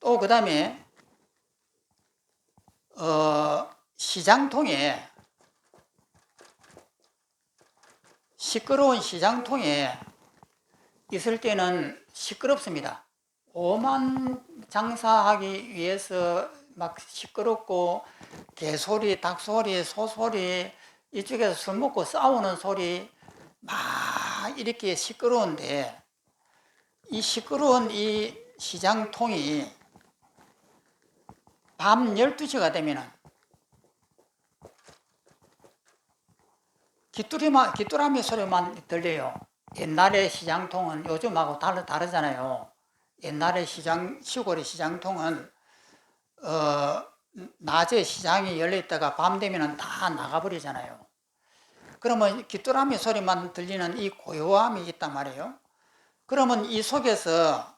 또 그 다음에 시장통에 시끄러운 시장통에 있을 때는 시끄럽습니다. 오만 장사하기 위해서 막 시끄럽고 개소리, 닭소리, 소소리, 이쪽에서 술 먹고 싸우는 소리 막 이렇게 시끄러운데 이 시끄러운 이 시장통이 밤 12시가 되면은 귀뚜라미 소리만 들려요. 옛날의 시장통은 요즘하고 다르잖아요. 옛날에 시골의 시장통은 낮에 시장이 열려있다가 밤 되면 다 나가버리잖아요. 그러면 귀뚜라미 소리만 들리는 이 고요함이 있단 말이에요. 그러면 이 속에서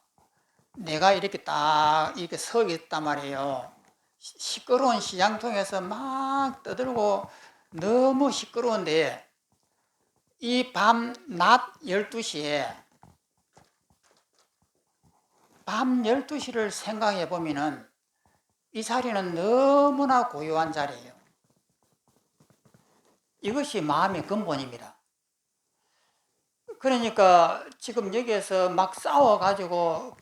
내가 이렇게 딱 이렇게 서 있단 말이에요. 시끄러운 시장통에서 막 떠들고 너무 시끄러운데 이 낮 12시에 밤 12시를 생각해 보면은 이 자리는 너무나 고요한 자리예요. 이것이 마음의 근본입니다. 그러니까 지금 여기에서 막 싸워가지고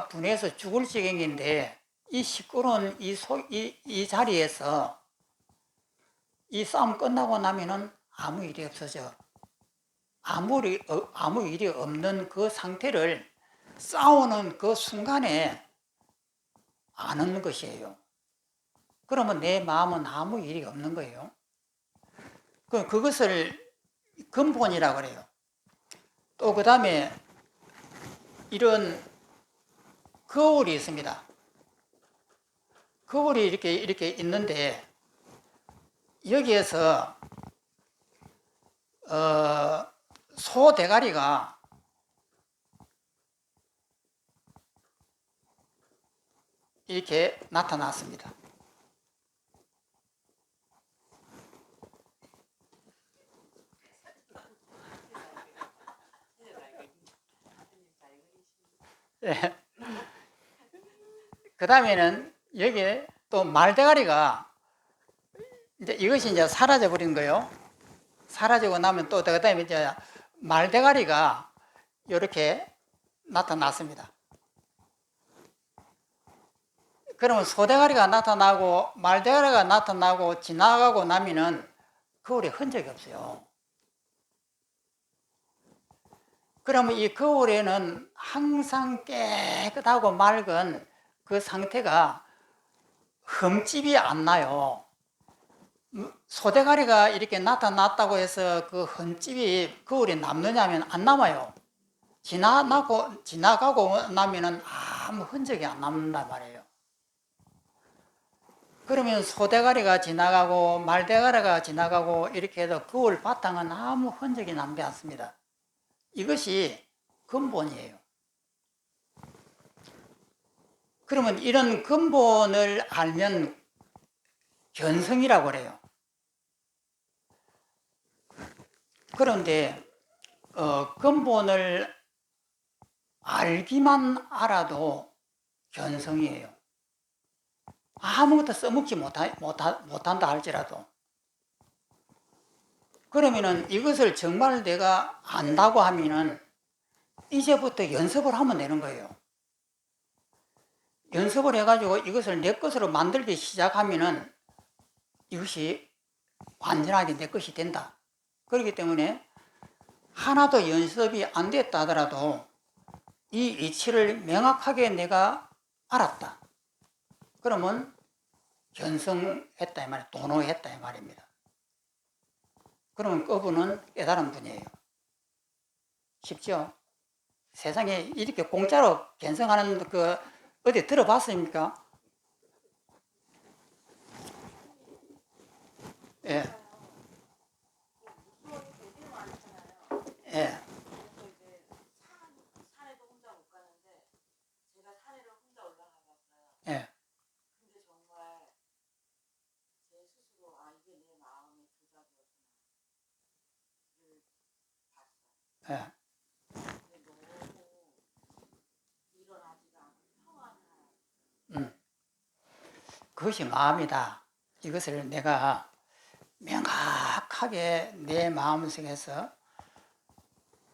분해서 죽을 지경인데 이 시끄러운 이 자리에서 이 싸움 끝나고 나면은 아무 일이 없어져. 아무 일이 없는 그 상태를 싸우는 그 순간에 아는 것이에요. 그러면 내 마음은 아무 일이 없는 거예요. 그것을 근본이라고 그래요. 또 그 다음에 이런 거울이 있습니다. 거울이 이렇게 있는데 여기에서 소 대가리가 이렇게 나타났습니다. 네. 그 다음에는 여기에 또 말대가리가 이것이 이제 사라져 버린 거예요. 사라지고 나면 또 그 다음에 이제 말대가리가 이렇게 나타났습니다. 그러면 소대가리가 나타나고 말대가리가 나타나고 지나가고 나면은 거울에 흔적이 없어요. 그러면 이 거울에는 항상 깨끗하고 맑은 그 상태가 흠집이 안 나요. 소대가리가 이렇게 나타났다고 해서 그 흠집이 거울에 남느냐면 안 남아요. 지나가고 나면은 아무 흔적이 안 남는단 말이에요. 그러면 소대가리가 지나가고 말대가리가 지나가고 이렇게 해도 거울 바탕은 아무 흔적이 남지 않습니다. 이것이 근본이에요. 그러면 이런 근본을 알면 견성이라고 그래요. 그런데 근본을 알기만 알아도 견성이에요. 아무것도 써먹지 못한다 할지라도. 그러면은 이것을 정말 내가 안다고 하면은 이제부터 연습을 하면 되는 거예요. 연습을 해가지고 이것을 내 것으로 만들기 시작하면은 이것이 완전하게 내 것이 된다. 그렇기 때문에 하나도 연습이 안 됐다 하더라도 이 이치를 명확하게 내가 알았다. 그러면 견성했다 이 말이에요. 도노했다 이 말입니다. 그러면 그분은 깨달은 분이에요. 쉽죠? 세상에 이렇게 공짜로 견성하는 그 어디 들어봤습니까? 예. 예. 산에도 혼자 못 가는데 제가 산에를 혼자 올라가 봤어요. 예. 근데 정말 제 스스로 이게 내 마음의 조작이었구나 봤어요. 예. 근데 너무 일어나지가 않고 평안한. 그것이 마음이다. 이것을 내가 명확하게 내 마음속에서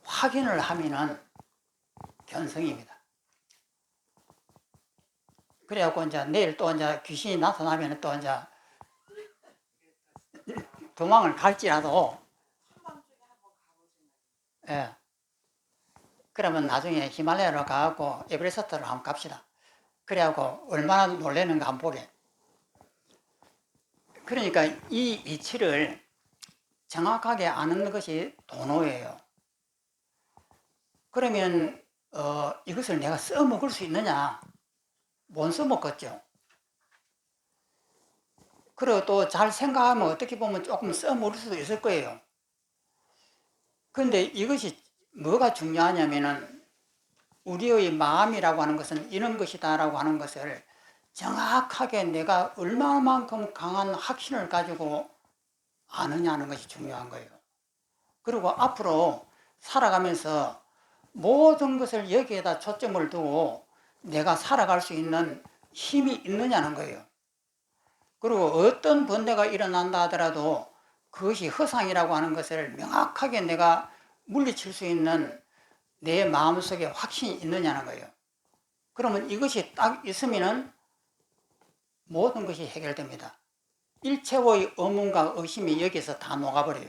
확인을 하면은 견성입니다. 그래갖고 이제 내일 또 이제 귀신이 나타나면 또 이제 도망을 갈지라도, 한밤중에 한번 가보지 예. 그러면 나중에 히말라야로 가갖고 에베레스트를 한번 갑시다. 그래갖고 얼마나 놀라는가 한번 보게. 그러니까 이 이치를 정확하게 아는 것이 도노예요. 그러면 이것을 내가 써먹을 수 있느냐? 못 써먹겠죠. 그리고 또 잘 생각하면 어떻게 보면 조금 써먹을 수도 있을 거예요. 그런데 이것이 뭐가 중요하냐면은 우리의 마음이라고 하는 것은 이런 것이다라고 하는 것을 정확하게 내가 얼마만큼 강한 확신을 가지고 아느냐는 것이 중요한 거예요. 그리고 앞으로 살아가면서 모든 것을 여기에다 초점을 두고 내가 살아갈 수 있는 힘이 있느냐는 거예요. 그리고 어떤 번뇌가 일어난다 하더라도 그것이 허상이라고 하는 것을 명확하게 내가 물리칠 수 있는 내 마음속에 확신이 있느냐는 거예요. 그러면 이것이 딱 있으면은 모든 것이 해결됩니다. 일체의 의문과 의심이 여기서 다 녹아버려요.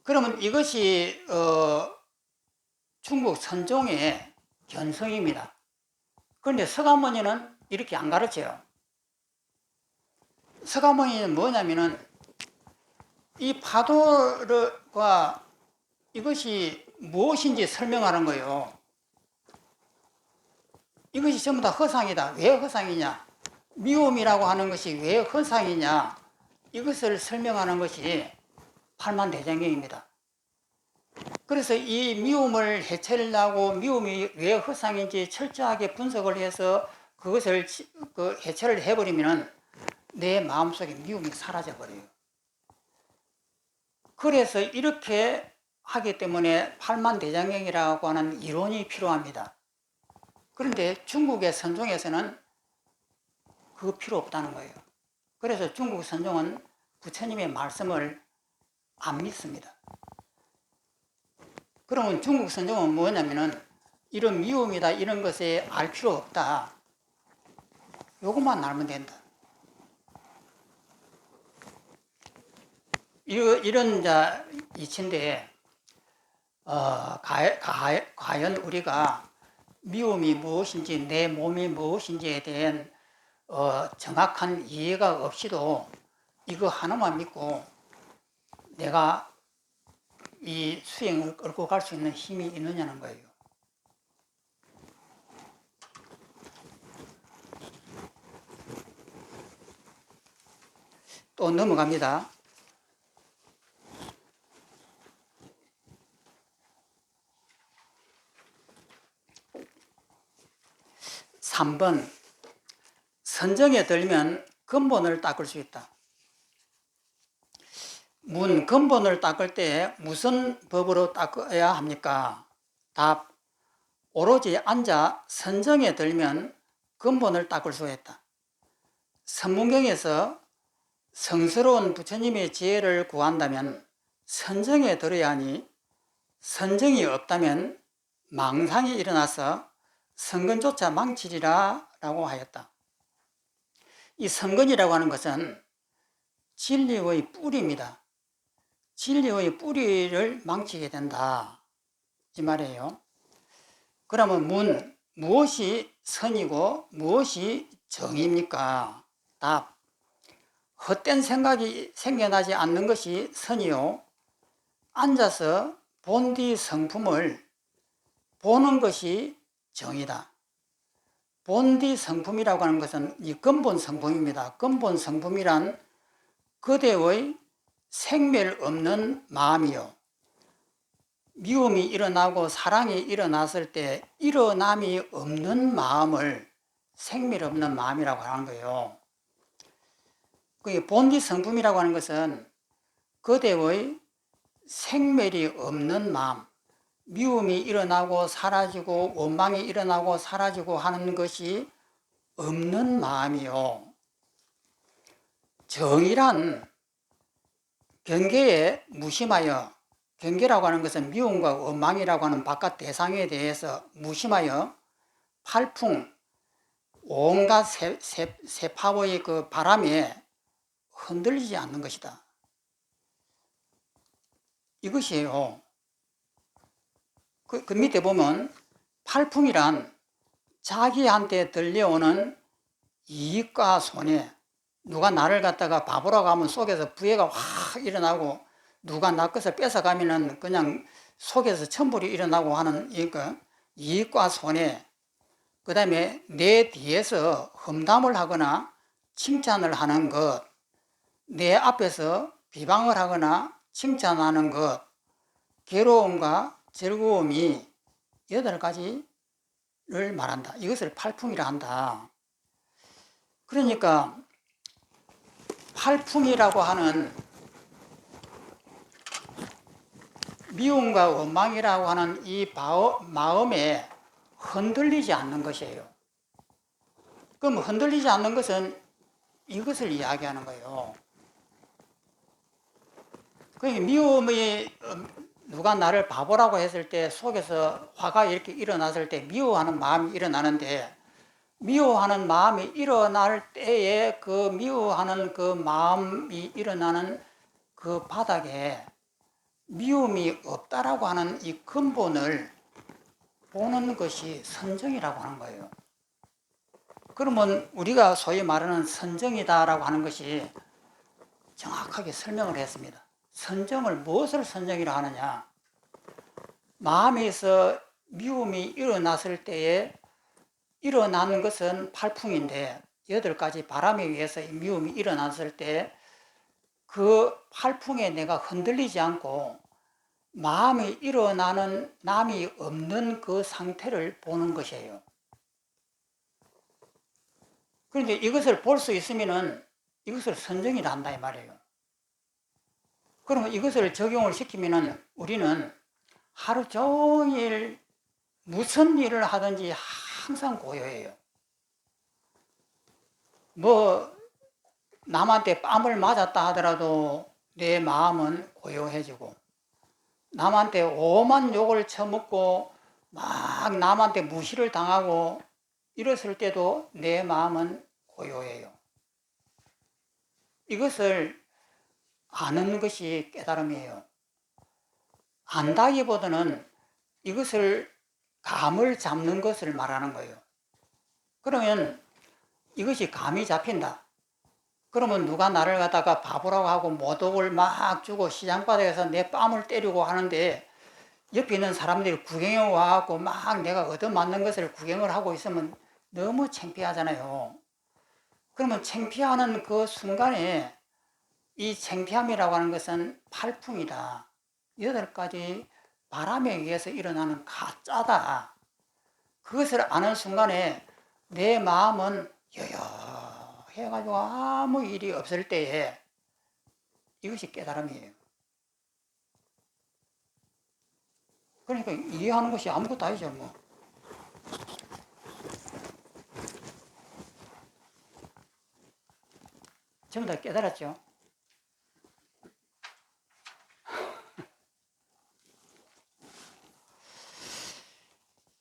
그러면 이것이 중국 선종의 견성입니다. 그런데 서가모니는 이렇게 안 가르쳐요. 서가모니는 뭐냐면은 이 파도가 이것이 무엇인지 설명하는 거예요. 이것이 전부 다 허상이다. 왜 허상이냐? 미움이라고 하는 것이 왜 허상이냐? 이것을 설명하는 것이 팔만대장경입니다. 그래서 이 미움을 해체하려고 미움이 왜 허상인지 철저하게 분석을 해서 그것을 해체를 해버리면 내 마음속에 미움이 사라져버려요. 그래서 이렇게 하기 때문에 팔만대장경이라고 하는 이론이 필요합니다. 그런데 중국의 선종에서는 그거 필요 없다는 거예요. 그래서 중국 선종은 부처님의 말씀을 안 믿습니다. 그러면 중국 선종은 뭐냐면은 이런 미움이다 이런 것에 알 필요 없다. 요것만 알면 된다. 이런 이치인데 과연 우리가 미움이 무엇인지 내 몸이 무엇인지에 대한 정확한 이해가 없이도 이거 하나만 믿고 내가 이 수행을 끌고 갈 수 있는 힘이 있느냐는 거예요. 또 넘어갑니다. 3번 선정에 들면 근본을 닦을 수 있다. 문 근본을 닦을 때 무슨 법으로 닦아야 합니까? 답. 오로지 앉아 선정에 들면 근본을 닦을 수 있다. 선문경에서 성스러운 부처님의 지혜를 구한다면 선정에 들어야 하니 선정이 없다면 망상이 일어나서 선근조차 망치리라 라고 하였다. 이 선근이라고 하는 것은 진리의 뿌리입니다. 진리의 뿌리를 망치게 된다 이 말이에요. 그러면 무엇이 선이고 무엇이 정입니까? 답. 헛된 생각이 생겨나지 않는 것이 선이요, 앉아서 본디 성품을 보는 것이 정이다. 본디 성품이라고 하는 것은 이 근본 성품입니다. 근본 성품이란 그대의 생멸 없는 마음이요, 미움이 일어나고 사랑이 일어났을 때 일어남이 없는 마음을 생멸 없는 마음이라고 하는 거예요. 그 본디 성품이라고 하는 것은 그대의 생멸이 없는 마음, 미움이 일어나고 사라지고 원망이 일어나고 사라지고 하는 것이 없는 마음이요, 정이란 경계에 무심하여, 경계라고 하는 것은 미움과 원망이라고 하는 바깥 대상에 대해서 무심하여 팔풍, 온갖 세파의 그 바람에 흔들리지 않는 것이다. 이것이에요. 그 밑에 보면 팔풍이란 자기한테 들려오는 이익과 손해, 누가 나를 갖다가 바보라고 하면 속에서 부해가 확 일어나고, 누가 나 것을 뺏어가면은 그냥 속에서 천불이 일어나고 하는 이익과 손해, 그 다음에 내 뒤에서 험담을 하거나 칭찬을 하는 것, 내 앞에서 비방을 하거나 칭찬하는 것, 괴로움과 즐거움이 8가지를 말한다. 이것을 팔풍이라 한다. 그러니까 팔풍이라고 하는 미움과 원망이라고 하는 이 마음에 흔들리지 않는 것이에요. 그럼 흔들리지 않는 것은 이것을 이야기하는 거예요. 그러니까 미움이, 누가 나를 바보라고 했을 때 속에서 화가 이렇게 일어났을 때 미워하는 마음이 일어나는데, 미워하는 마음이 일어날 때에 그 미워하는 그 마음이 일어나는 그 바닥에 미움이 없다라고 하는 이 근본을 보는 것이 선정이라고 하는 거예요. 그러면 우리가 소위 말하는 선정이다라고 하는 것이 정확하게 설명을 했습니다. 선정을 무엇을 선정이라 하느냐? 마음에서 미움이 일어났을 때에 일어나는 것은 팔풍인데, 8가지 바람에 의해서 미움이 일어났을 때 그 팔풍에 내가 흔들리지 않고 마음이 일어나는 남이 없는 그 상태를 보는 것이에요. 그런데 이것을 볼 수 있으면은 이것을 선정이라 한다 이 말이에요. 그러면 이것을 적용을 시키면은 우리는 하루 종일 무슨 일을 하든지 항상 고요해요. 남한테 뺨을 맞았다 하더라도 내 마음은 고요해지고, 남한테 오만 욕을 처먹고 막 남한테 무시를 당하고 이랬을 때도 내 마음은 고요해요. 이것을 아는 것이 깨달음이에요. 안다기보다는 이것을 감을 잡는 것을 말하는 거예요. 그러면 이것이 감이 잡힌다. 그러면 누가 나를 갖다가 바보라고 하고 모독을 막 주고 시장바닥에서 내 뺨을 때리고 하는데 옆에 있는 사람들이 구경해 와갖고 막 내가 얻어맞는 것을 구경을 하고 있으면 너무 창피하잖아요. 그러면 창피하는 그 순간에 이 창피함이라고 하는 것은 팔풍이다. 8가지 바람에 의해서 일어나는 가짜다. 그것을 아는 순간에 내 마음은 여여해가지고 아무 일이 없을 때에 이것이 깨달음이에요. 그러니까 이해하는 것이 아무것도 아니죠, 뭐. 전부 다 깨달았죠.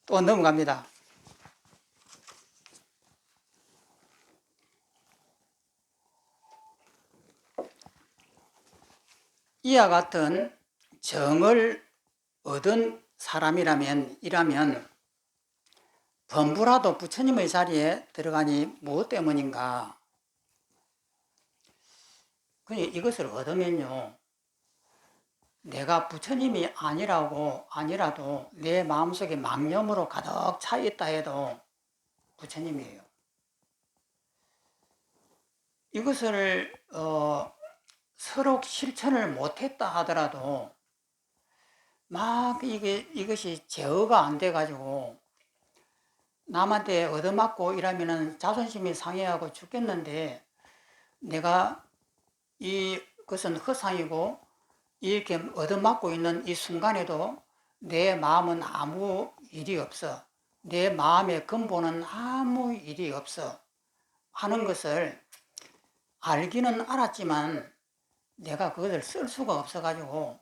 또 넘어갑니다. 이와 같은 정을 얻은 사람이라면 범부라도 부처님의 자리에 들어가니 무엇 때문인가? 이것을 얻으면요, 내가 부처님이 아니라도 내 마음속에 망념으로 가득 차 있다 해도 부처님이에요. 이것을 서로 실천을 못했다 하더라도 막 이것이 제어가 안 돼가지고 남한테 얻어맞고 이러면은 자존심이 상해하고 죽겠는데, 내가 이것은 허상이고 이렇게 얻어맞고 있는 이 순간에도 내 마음은 아무 일이 없어. 내 마음의 근본은 아무 일이 없어 하는 것을 알기는 알았지만 내가 그것을 쓸 수가 없어가지고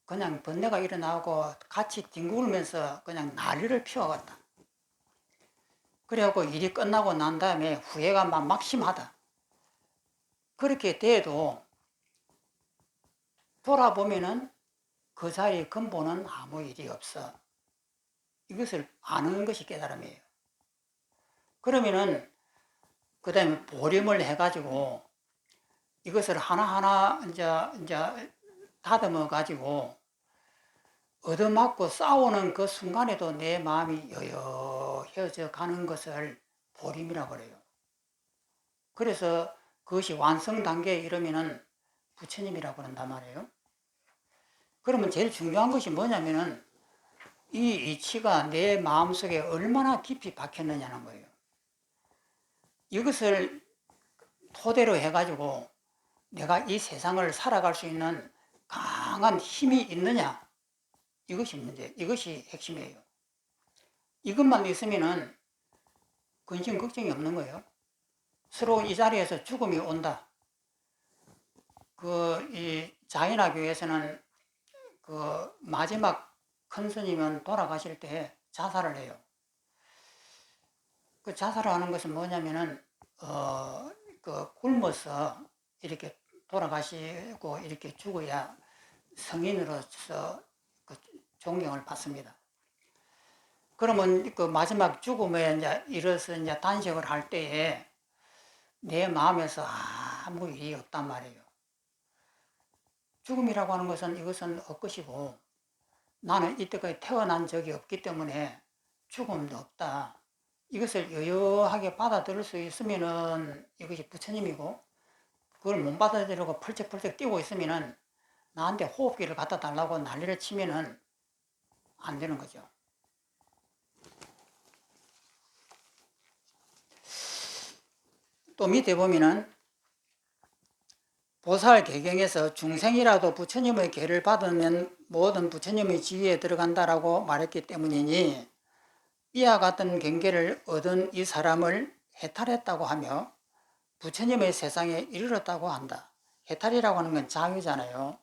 그냥 번뇌가 일어나고 같이 뒹굴면서 그냥 난리를 피워갔다. 그래갖고 일이 끝나고 난 다음에 후회가 막심하다. 그렇게 돼도 돌아보면은 그 자리의 근본은 아무 일이 없어. 이것을 아는 것이 깨달음이에요. 그러면은 그 다음에 보림을 해가지고 이것을 하나하나 이제 다듬어 가지고 얻어맞고 싸우는 그 순간에도 내 마음이 여여해져 가는 것을 보림이라고 그래요. 그래서 그것이 완성 단계에 이르면은 부처님이라고 그런단 말이에요. 그러면 제일 중요한 것이 뭐냐면은 이 이치가 내 마음속에 얼마나 깊이 박혔느냐는 거예요. 이것을 토대로 해가지고 내가 이 세상을 살아갈 수 있는 강한 힘이 있느냐, 이것이 문제, 이것이 핵심이에요. 이것만 있으면은 근심 걱정이 없는 거예요. 서로 이 자리에서 죽음이 온다. 이 자이나 교회에서는 그 마지막 큰 스님은 돌아가실 때 자살을 해요. 그 자살을 하는 것은 뭐냐면은 굶어서 이렇게 돌아가시고 이렇게 죽어야 성인으로서 그 존경을 받습니다. 그러면 그 마지막 죽음에 이제 이뤄서 이제 단식을 할 때에 내 마음에서 아무 일이 없단 말이에요. 죽음이라고 하는 것은 이것은 헛것이고 나는 이때까지 태어난 적이 없기 때문에 죽음도 없다. 이것을 여여하게 받아들일 수 있으면은 이것이 부처님이고, 그걸 못 받아들이고 펄쩍펄쩍 뛰고 있으면은 나한테 호흡기를 갖다 달라고 난리를 치면은 안 되는 거죠. 또 밑에 보면은 보살 개경에서 중생이라도 부처님의 계를 받으면 모든 부처님의 지위에 들어간다라고 말했기 때문이니 이와 같은 경계를 얻은 이 사람을 해탈했다고 하며 부처님의 세상에 이르렀다고 한다. 해탈이라고 하는 건 자유잖아요.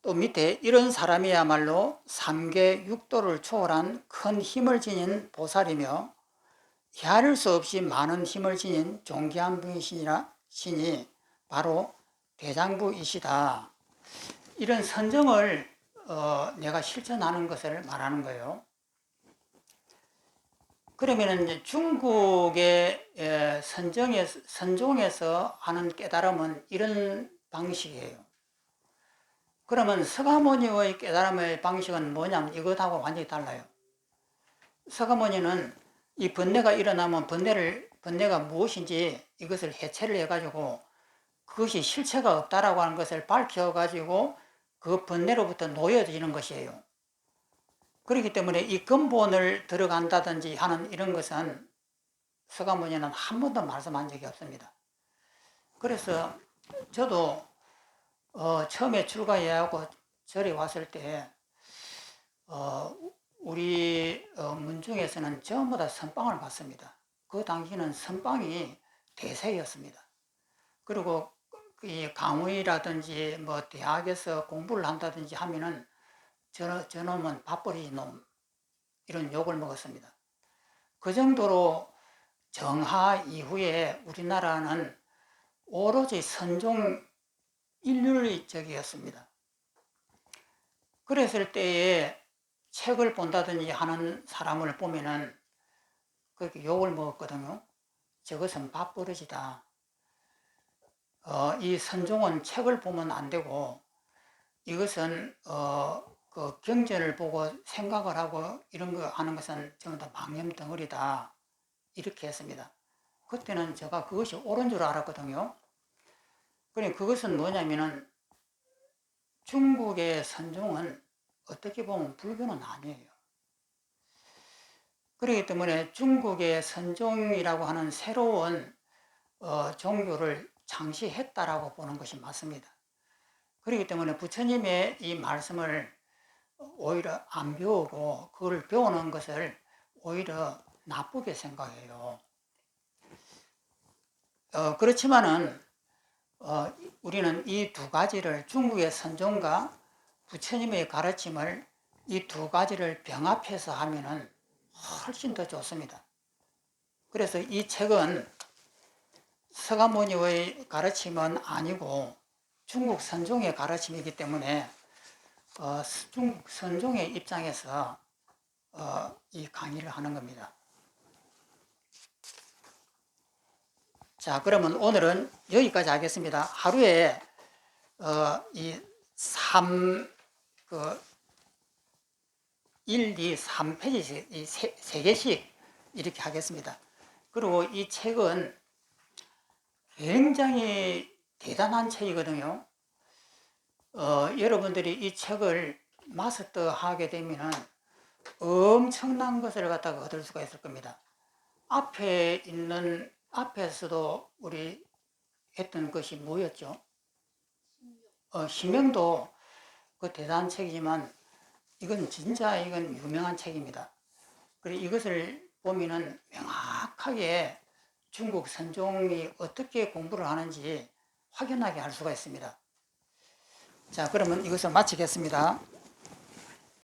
또 밑에 이런 사람이야말로 3계 6도를 초월한 큰 힘을 지닌 보살이며 헤아릴 수 없이 많은 힘을 지닌 존귀한 분이시니 바로 대장부이시다. 이런 선정을 내가 실천하는 것을 말하는 거예요. 그러면 이제 중국의 선종에서 하는 깨달음은 이런 방식이에요. 그러면 서가모니의 깨달음의 방식은 뭐냐면 이것하고 완전히 달라요. 서가모니는 이 번뇌가 일어나면 번뇌가 무엇인지 이것을 해체를 해가지고 그것이 실체가 없다라고 하는 것을 밝혀가지고 그 번뇌로부터 놓여지는 것이에요. 그렇기 때문에 이 근본을 들어간다든지 하는 이런 것은 서가모니는 한 번도 말씀한 적이 없습니다. 그래서 저도 처음에 출가해하고 절에 왔을 때 우리 문중에서는 전부 다 선빵을 받습니다. 그 당시는 선빵이 대세였습니다. 그리고 이 강의라든지 뭐 대학에서 공부를 한다든지 하면은 저놈은 밥벌이 놈 이런 욕을 먹었습니다. 그 정도로 정하 이후에 우리나라는 오로지 선종 일률적이었습니다. 그랬을 때에 책을 본다든지 하는 사람을 보면은 그렇게 욕을 먹었거든요. 저것은 밥버릇이다. 이 선종은 책을 보면 안 되고 이것은 그 경전을 보고 생각을 하고 이런 거 하는 것은 전부 다 망념덩어리다. 이렇게 했습니다. 그때는 제가 그것이 옳은 줄 알았거든요. 그러니까 그것은 뭐냐면은 중국의 선종은 어떻게 보면 불교는 아니에요. 그렇기 때문에 중국의 선종이라고 하는 새로운 종교를 창시했다라고 보는 것이 맞습니다. 그렇기 때문에 부처님의 이 말씀을 오히려 안 배우고 그걸 배우는 것을 오히려 나쁘게 생각해요. 그렇지만은 우리는 이 두 가지를 중국의 선종과 부처님의 가르침을 이 두 가지를 병합해서 하면은 훨씬 더 좋습니다. 그래서 이 책은 서가모니의 가르침은 아니고 중국 선종의 가르침이기 때문에 중국 선종의 입장에서 이 강의를 하는 겁니다. 자, 그러면 오늘은 여기까지 하겠습니다. 하루에 이 1, 2, 3페이지 이 세 개씩 이렇게 하겠습니다. 그리고 이 책은 굉장히 대단한 책이거든요. 여러분들이 이 책을 마스터하게 되면은 엄청난 것을 갖다가 얻을 수가 있을 겁니다. 앞에서도 우리 했던 것이 뭐였죠? 심명도 그 대단한 책이지만 이건 진짜 유명한 책입니다. 그리고 이것을 보면은 명확하게 중국 선종이 어떻게 공부를 하는지 확연하게 알 수가 있습니다. 자, 그러면 이것을 마치겠습니다.